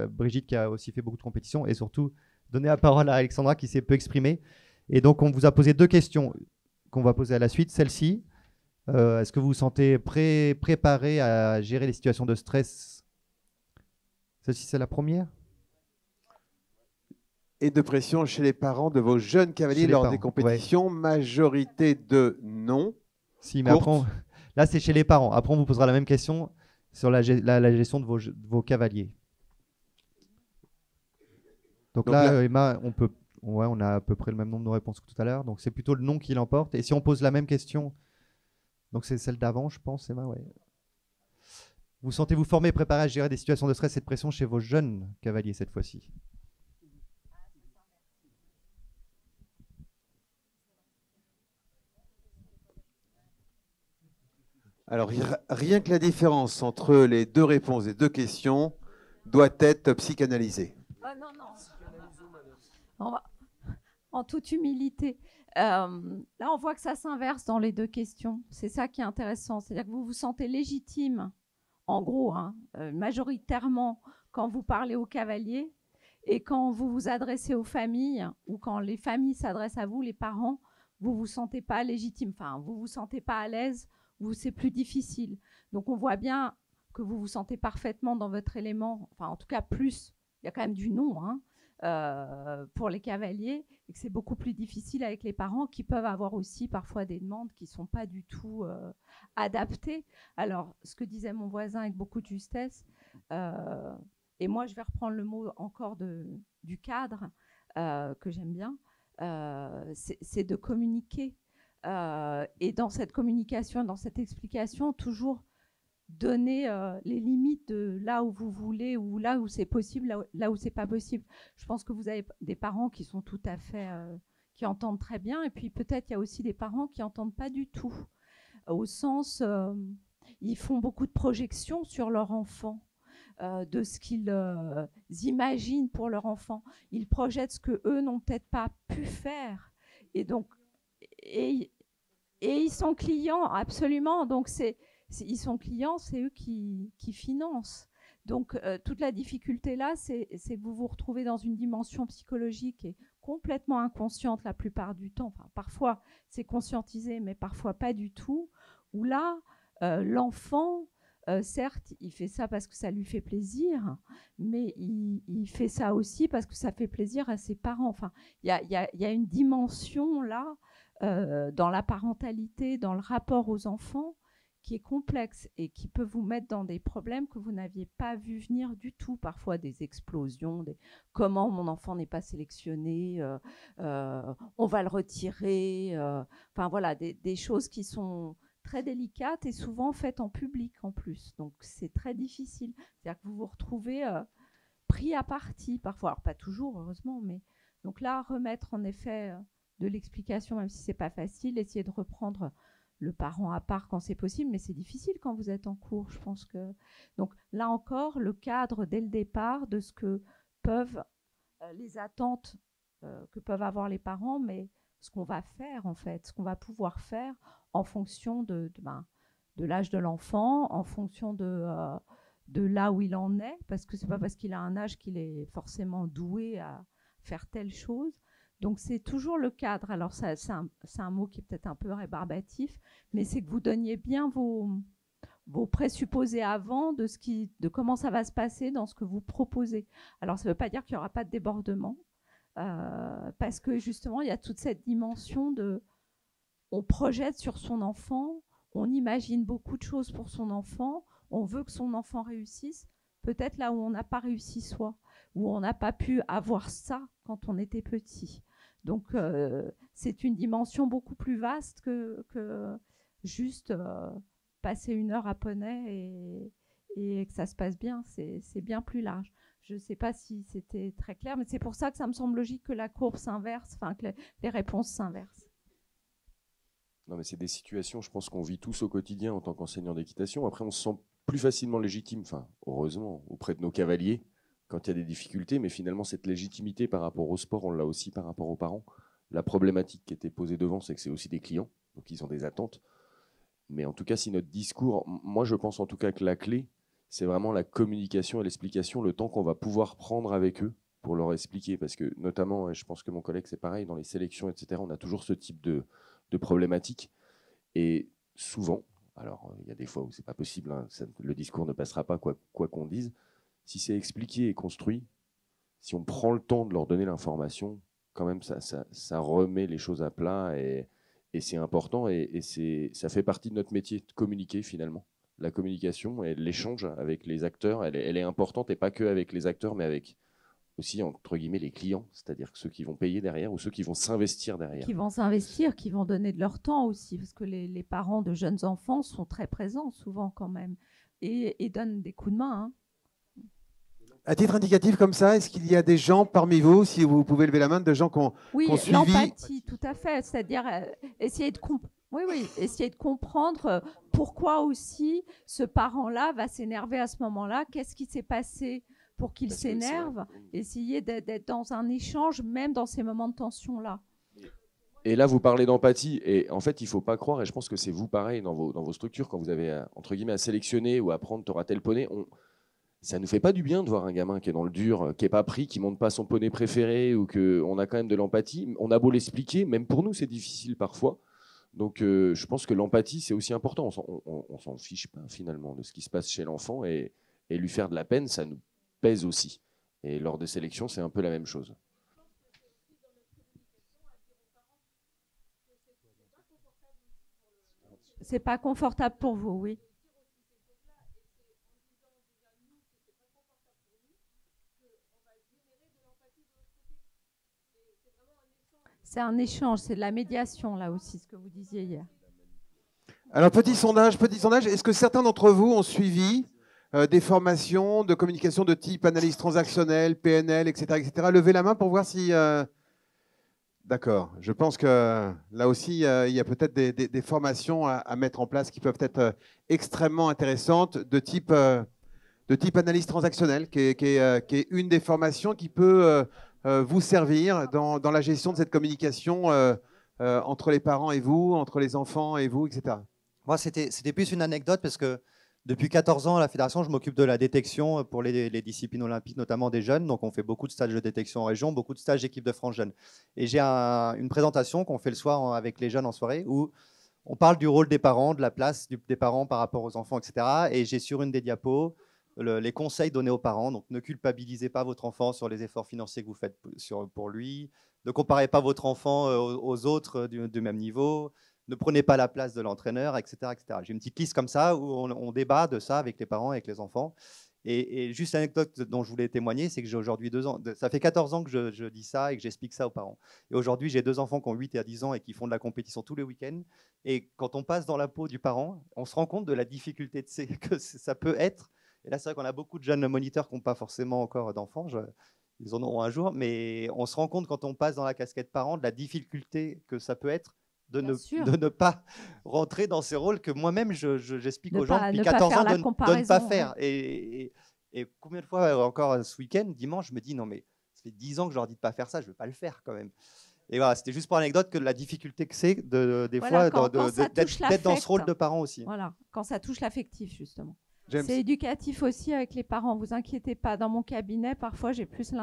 Brigitte qui a aussi fait beaucoup de compétitions, et surtout donner la parole à Alexandra qui s'est peu exprimée. Et donc, on vous a posé 2 questions qu'on va poser à la suite. Celle-ci, est-ce que vous vous sentez préparé à gérer les situations de stress? Celle-ci, c'est la première. Et de pression chez les parents de vos jeunes cavaliers lors des compétitions. Majorité de non. Si, mais après, là, c'est chez les parents. Après, on vous posera la même question sur la gestion de vos cavaliers. Donc là, Emma, on a à peu près le même nombre de réponses que tout à l'heure. Donc, c'est plutôt le non qui l'emporte. Et si on pose la même question, donc c'est celle d'avant, je pense, Emma, ouais. Vous sentez-vous formé et préparé à gérer des situations de stress et de pression chez vos jeunes cavaliers cette fois-ci? Alors, rien que la différence entre les 2 réponses et 2 questions doit être psychanalysée. Non. En toute humilité. Là, on voit que ça s'inverse dans les 2 questions. C'est ça qui est intéressant. C'est-à-dire que vous vous sentez légitime, en gros, majoritairement, quand vous parlez aux cavaliers et quand vous vous adressez aux familles ou quand les familles s'adressent à vous, les parents, vous ne vous sentez pas légitime. Enfin, vous ne vous sentez pas à l'aise. C'est plus difficile. Donc, on voit bien que vous vous sentez parfaitement dans votre élément. Enfin, en tout cas, plus. Il y a quand même du non pour les cavaliers et que c'est beaucoup plus difficile avec les parents qui peuvent avoir aussi parfois des demandes qui ne sont pas du tout adaptées. Alors, ce que disait mon voisin avec beaucoup de justesse, et moi, je vais reprendre le mot encore du cadre que j'aime bien, c'est de communiquer. Et dans cette communication, dans cette explication, toujours donner les limites de là où vous voulez ou là où c'est possible, là où c'est pas possible. Je pense que vous avez des parents qui sont tout à fait, qui entendent très bien, et puis peut-être il y a aussi des parents qui entendent pas du tout, au sens, ils font beaucoup de projections sur leur enfant, de ce qu'ils imaginent pour leur enfant. Ils projettent ce que eux n'ont peut-être pas pu faire, et donc et ils sont clients absolument. Donc ils sont clients, c'est eux qui financent. Donc toute la difficulté là, c'est que vous vous retrouvez dans une dimension psychologique qui est complètement inconsciente la plupart du temps. Enfin, parfois c'est conscientisé, mais parfois pas du tout. Où là, l'enfant, certes, il fait ça parce que ça lui fait plaisir, mais il fait ça aussi parce que ça fait plaisir à ses parents. Enfin, il y a une dimension là dans la parentalité, dans le rapport aux enfants, qui est complexe et qui peut vous mettre dans des problèmes que vous n'aviez pas vu venir du tout. Parfois des explosions, comment mon enfant n'est pas sélectionné, on va le retirer. Enfin voilà, des choses qui sont très délicates et souvent faites en public en plus. Donc c'est très difficile. C'est-à-dire que vous vous retrouvez pris à partie parfois. Alors pas toujours, heureusement, mais donc là, remettre en effet de l'explication, même si c'est pas facile, essayer de reprendre le parent à part quand c'est possible, mais c'est difficile quand vous êtes en cours, je pense que... Donc là encore, le cadre dès le départ de ce que peuvent les attentes que peuvent avoir les parents, mais ce qu'on va faire en fait, ce qu'on va pouvoir faire en fonction de l'âge de l'enfant, en fonction de là où il en est, parce que c'est pas parce qu'il a un âge qu'il est forcément doué à faire telle chose. Donc c'est toujours le cadre. Alors c'est un mot qui est peut-être un peu rébarbatif, mais c'est que vous donniez bien vos présupposés avant de comment ça va se passer dans ce que vous proposez. Alors ça ne veut pas dire qu'il n'y aura pas de débordement. parce que justement, il y a toute cette dimension de... On projette sur son enfant, on imagine beaucoup de choses pour son enfant, on veut que son enfant réussisse, peut-être là où on n'a pas réussi soi, où on n'a pas pu avoir ça quand on était petit. Donc, c'est une dimension beaucoup plus vaste que juste passer 1 heure à poney et que ça se passe bien. C'est bien plus large. Je ne sais pas si c'était très clair, mais c'est pour ça que ça me semble logique que la courbe s'inverse, enfin que les réponses s'inversent. Non, mais c'est des situations, je pense qu'on vit tous au quotidien en tant qu'enseignant d'équitation. Après, on se sent plus facilement légitime, enfin, heureusement, auprès de nos cavaliers, quand il y a des difficultés, mais finalement, cette légitimité par rapport au sport, on l'a aussi par rapport aux parents. La problématique qui était posée devant, c'est que c'est aussi des clients, donc ils ont des attentes. Mais en tout cas, si notre discours, moi je pense en tout cas que la clé, c'est vraiment la communication et l'explication, le temps qu'on va pouvoir prendre avec eux pour leur expliquer. Parce que notamment, et je pense que mon collègue, c'est pareil, dans les sélections, etc., on a toujours ce type de problématique. Et souvent, alors il y a des fois où c'est pas possible, hein, le discours ne passera pas quoi qu'on dise. Si c'est expliqué et construit, si on prend le temps de leur donner l'information, quand même ça remet les choses à plat et c'est important et ça fait partie de notre métier de communiquer finalement. La communication et l'échange avec les acteurs, elle est importante et pas que avec les acteurs, mais avec aussi, entre guillemets, les clients, c'est-à-dire ceux qui vont payer derrière ou ceux qui vont s'investir derrière. Qui vont s'investir, qui vont donner de leur temps aussi, parce que les parents de jeunes enfants sont très présents souvent quand même et donnent des coups de main. Hein. À titre indicatif comme ça, est-ce qu'il y a des gens parmi vous, si vous pouvez lever la main, de gens qui ont suivi... l'empathie, tout à fait, c'est-à-dire essayer de essayer de comprendre pourquoi aussi ce parent-là va s'énerver à ce moment-là, qu'est-ce qui s'est passé pour qu'il s'énerve, essayer d'être dans un échange, même dans ces moments de tension-là. Et là, vous parlez d'empathie, et en fait, il ne faut pas croire, et je pense que c'est vous pareil dans vos structures, quand vous avez, entre guillemets, à sélectionner ou à prendre t'auras tel poney, ça ne nous fait pas du bien de voir un gamin qui est dans le dur, qui n'est pas pris, qui ne monte pas son poney préféré, ou qu'on a quand même de l'empathie. On a beau l'expliquer, même pour nous, c'est difficile parfois. Donc, je pense que l'empathie, c'est aussi important. On ne s'en fiche pas, finalement, de ce qui se passe chez l'enfant, et lui faire de la peine, ça nous pèse aussi. Et lors des sélections, c'est un peu la même chose. C'est pas confortable pour vous, oui. C'est un échange, c'est de la médiation, là aussi, ce que vous disiez hier. Alors, petit sondage, est-ce que certains d'entre vous ont suivi des formations de communication de type analyse transactionnelle, PNL, etc., etc. Levez la main pour voir si... D'accord. Je pense que là aussi, il y a peut-être des formations à mettre en place qui peuvent être extrêmement intéressantes de type analyse transactionnelle, qui est une des formations qui peut vous servir dans la gestion de cette communication entre les parents et vous, entre les enfants et vous, etc. Moi, c'était plus une anecdote parce que depuis 14 ans, à la Fédération, je m'occupe de la détection pour les disciplines olympiques, notamment des jeunes. Donc, on fait beaucoup de stages de détection en région, beaucoup de stages d'équipe de France jeunes. Et j'ai une présentation qu'on fait le soir avec les jeunes en soirée où on parle du rôle des parents, de la place des parents par rapport aux enfants, etc. Et j'ai sur une des diapos les conseils donnés aux parents. Donc, ne culpabilisez pas votre enfant sur les efforts financiers que vous faites pour lui. Ne comparez pas votre enfant aux autres du même niveau. Ne prenez pas la place de l'entraîneur, etc., etc. J'ai une petite liste comme ça où on débat de ça avec les parents, avec les enfants. Et juste l'anecdote dont je voulais témoigner, c'est que j'ai aujourd'hui 2 ans. Ça fait 14 ans que je dis ça et que j'explique ça aux parents. Et aujourd'hui, j'ai 2 enfants qui ont 8 et 10 ans et qui font de la compétition tous les week-ends. Et quand on passe dans la peau du parent, on se rend compte de la difficulté que ça peut être. Et là, c'est vrai qu'on a beaucoup de jeunes moniteurs qui n'ont pas forcément encore d'enfants. Ils en auront un jour. Mais on se rend compte quand on passe dans la casquette parent de la difficulté que ça peut être de ne pas rentrer dans ces rôles que moi-même j'explique aux gens depuis 14 ans de ne pas faire. Et combien de fois encore ce week-end, dimanche, je me dis non mais ça fait 10 ans que je leur dis de ne pas faire ça, je ne veux pas le faire quand même. Et voilà, c'était juste pour l'anecdote que la difficulté que c'est des fois d'être dans ce rôle de parent aussi. Voilà, quand ça touche l'affectif justement. C'est éducatif aussi avec les parents, vous inquiétez pas. Dans mon cabinet, parfois j'ai plus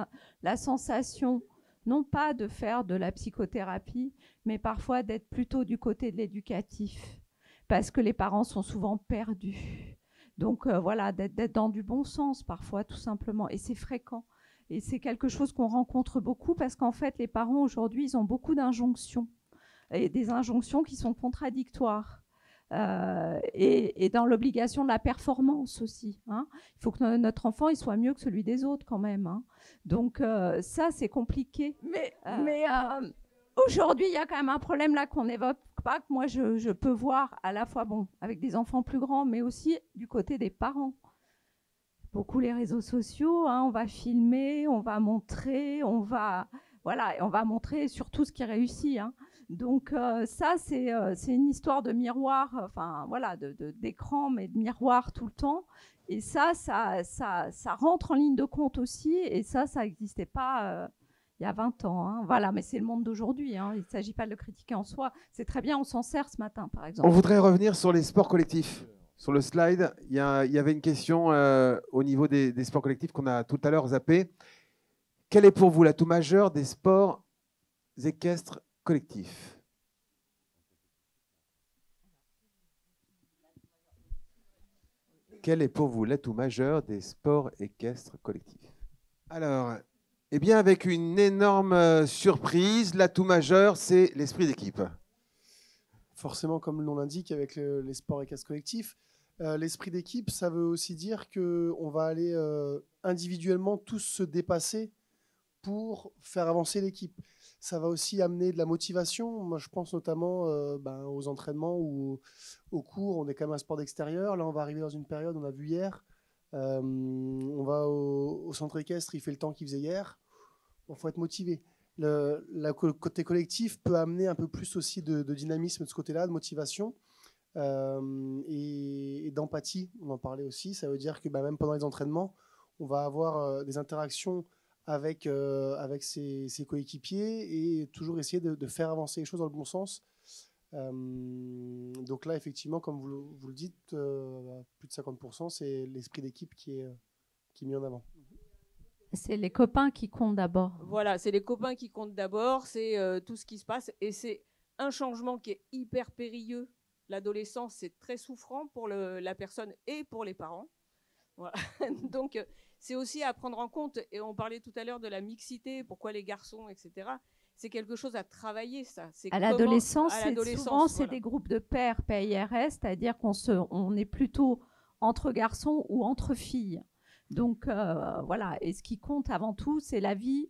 la sensation non pas de faire de la psychothérapie, mais parfois d'être plutôt du côté de l'éducatif, parce que les parents sont souvent perdus. Donc voilà, d'être dans du bon sens parfois, tout simplement. Et c'est fréquent. Et c'est quelque chose qu'on rencontre beaucoup parce qu'en fait, les parents aujourd'hui, ils ont beaucoup d'injonctions et des injonctions qui sont contradictoires. Et dans l'obligation de la performance aussi. Hein. Il faut que notre enfant il soit mieux que celui des autres quand même. Hein. Donc ça, c'est compliqué. Mais aujourd'hui, il y a quand même un problème là qu'on n'évoque pas, que moi je peux voir à la fois avec des enfants plus grands, mais aussi du côté des parents. Beaucoup les réseaux sociaux, hein, on va filmer, on va montrer, on va montrer surtout ce qui réussit. Hein. Donc ça, c'est une histoire de miroir, enfin voilà, d'écran, mais de miroir tout le temps. Et ça rentre en ligne de compte aussi. Et ça n'existait pas il y a 20 ans. Hein. Voilà, mais c'est le monde d'aujourd'hui. Hein. Il ne s'agit pas de le critiquer en soi. C'est très bien, on s'en sert ce matin, par exemple. On voudrait revenir sur les sports collectifs. Sur le slide, il y avait une question au niveau des sports collectifs qu'on a tout à l'heure zappé. Quel est pour vous l'atout majeur des sports équestres collectifs? Quel est pour vous l'atout majeur des sports équestres collectifs? Alors, eh bien, avec une énorme surprise, l'atout majeur, c'est l'esprit d'équipe. Forcément, comme le nom l'indique, avec les sports équestres collectifs, l'esprit d'équipe, ça veut aussi dire qu'on va aller individuellement tous se dépasser pour faire avancer l'équipe. Ça va aussi amener de la motivation. Moi, je pense notamment aux entraînements ou aux cours. On est quand même un sport d'extérieur. Là, on va arriver dans une période, on a vu hier, on va au centre équestre, il fait le temps qu'il faisait hier. Il faut être motivé. Le côté collectif peut amener un peu plus aussi de dynamisme de ce côté-là, de motivation. Et d'empathie, on en parlait aussi. Ça veut dire que même pendant les entraînements, on va avoir des interactions avec ses coéquipiers et toujours essayer de faire avancer les choses dans le bon sens. Donc là, effectivement, comme vous le dites, plus de 50%, c'est l'esprit d'équipe qui est mis en avant. C'est les copains qui comptent d'abord. Voilà, c'est les copains qui comptent d'abord, c'est tout ce qui se passe. Et c'est un changement qui est hyper périlleux. L'adolescence, c'est très souffrant pour la personne et pour les parents. Voilà. Donc, c'est aussi à prendre en compte. Et on parlait tout à l'heure de la mixité, pourquoi les garçons, etc. C'est quelque chose à travailler, ça. À l'adolescence, souvent, c'est des groupes de pairs, PIRS, c'est-à-dire qu'on est plutôt entre garçons ou entre filles. Donc, voilà. Et ce qui compte avant tout, c'est la vie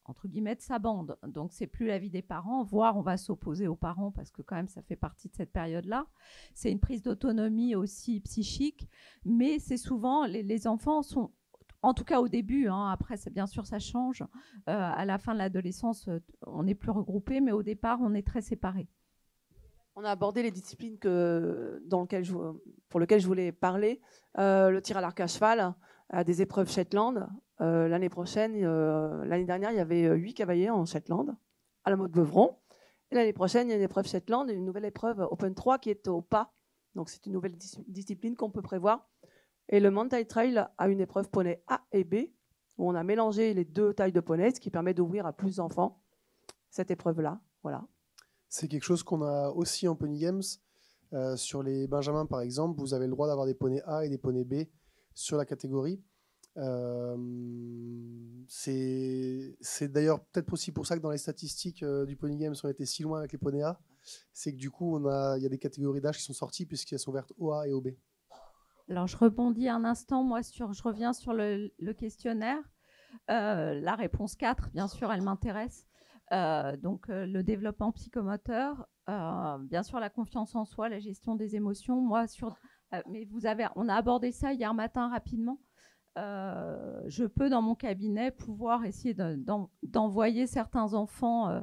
entre guillemets, de sa bande. Donc, c'est plus la vie des parents, voire on va s'opposer aux parents parce que quand même, ça fait partie de cette période-là. C'est une prise d'autonomie aussi psychique, mais c'est souvent, les enfants sont, en tout cas au début, hein, après, bien sûr, ça change. À la fin de l'adolescence, on n'est plus regroupés, mais au départ, on est très séparés. On a abordé les disciplines pour lesquelles je voulais parler. Le tir à l'arc à cheval, des épreuves Shetland. L'année dernière, il y avait 8 cavaliers en Shetland, à la mode Beuvron. Et l'année prochaine, il y a une épreuve Shetland et une nouvelle épreuve Open 3 qui est au pas. Donc, c'est une nouvelle discipline qu'on peut prévoir. Et le Mountain Trail a une épreuve poney A et B, où on a mélangé les deux tailles de poney, ce qui permet d'ouvrir à plus d'enfants cette épreuve-là. Voilà. C'est quelque chose qu'on a aussi en Pony Games. Sur les Benjamins, par exemple, vous avez le droit d'avoir des poneys A et des poneys B sur la catégorie. C'est d'ailleurs peut-être aussi pour ça que dans les statistiques du Pony Games, on était si loin avec les poneys A. C'est que du coup, il y a des catégories d'âge qui sont sorties puisqu'elles sont ouvertes au A et au B. Alors, je rebondis un instant, je reviens sur le questionnaire. La réponse 4, bien sûr, elle m'intéresse. Donc, le développement psychomoteur, bien sûr, la confiance en soi, la gestion des émotions. Mais on a abordé ça hier matin rapidement. Je peux, dans mon cabinet, pouvoir essayer d'envoyer certains enfants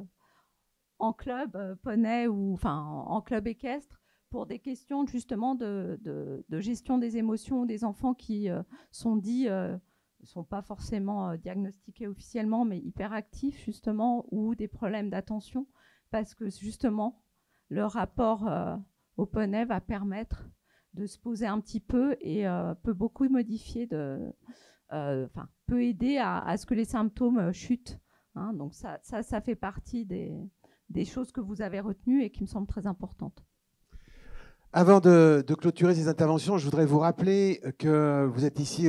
en club poney ou en club équestre pour des questions justement de gestion des émotions des enfants qui sont dits ne sont pas forcément diagnostiqués officiellement, mais hyperactifs justement, ou des problèmes d'attention, parce que justement le rapport au poney va permettre de se poser un petit peu et peut beaucoup modifier, peut aider à ce que les symptômes chutent. Hein. Donc ça fait partie des choses que vous avez retenues et qui me semblent très importantes. Avant de clôturer ces interventions, je voudrais vous rappeler que vous êtes ici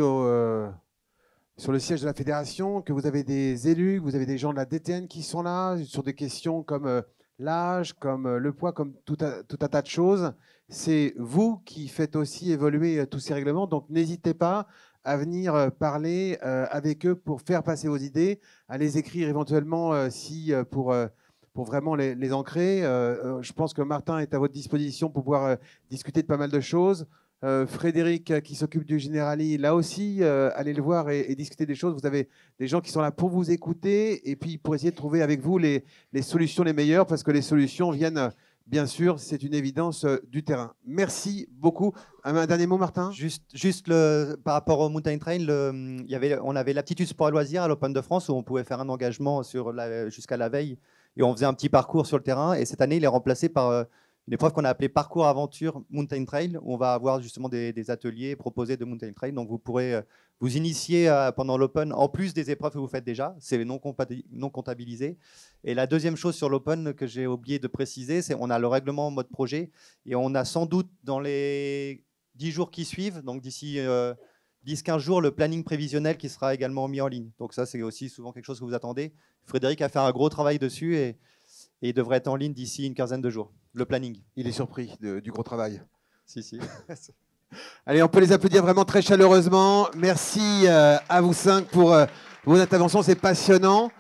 sur le siège de la fédération, que vous avez des élus, que vous avez des gens de la DTN qui sont là, sur des questions comme l'âge, comme le poids, comme tout un tas de choses. C'est vous qui faites aussi évoluer tous ces règlements, donc n'hésitez pas à venir parler avec eux pour faire passer vos idées, à les écrire éventuellement pour vraiment les ancrer. Je pense que Martin est à votre disposition pour pouvoir discuter de pas mal de choses. Frédéric, qui s'occupe du Generali, là aussi, allez le voir et discuter des choses. Vous avez des gens qui sont là pour vous écouter et puis pour essayer de trouver avec vous les solutions les meilleures, parce que les solutions viennent, bien sûr, c'est une évidence, du terrain. Merci beaucoup. Un dernier mot, Martin ? Juste par rapport au Mountain Trail, on avait l'aptitude sport et loisirs à l'Open de France où on pouvait faire un engagement jusqu'à la veille et on faisait un petit parcours sur le terrain. Et cette année, il est remplacé par une épreuve qu'on a appelée Parcours Aventure Mountain Trail, où on va avoir justement des ateliers proposés de Mountain Trail. Donc vous pourrez vous initier pendant l'Open, en plus des épreuves que vous faites déjà, c'est non comptabilisé. Et la deuxième chose sur l'Open que j'ai oublié de préciser, c'est qu'on a le règlement en mode projet, et on a sans doute dans les 10 jours qui suivent, donc d'ici 10-15 jours, le planning prévisionnel qui sera également mis en ligne. Donc ça, c'est aussi souvent quelque chose que vous attendez. Frédéric a fait un gros travail dessus et il devrait être en ligne d'ici une quinzaine de jours. Le planning. Il est surpris du gros travail. Si. Allez, on peut les applaudir vraiment très chaleureusement. Merci à vous 5 pour vos interventions, c'est passionnant.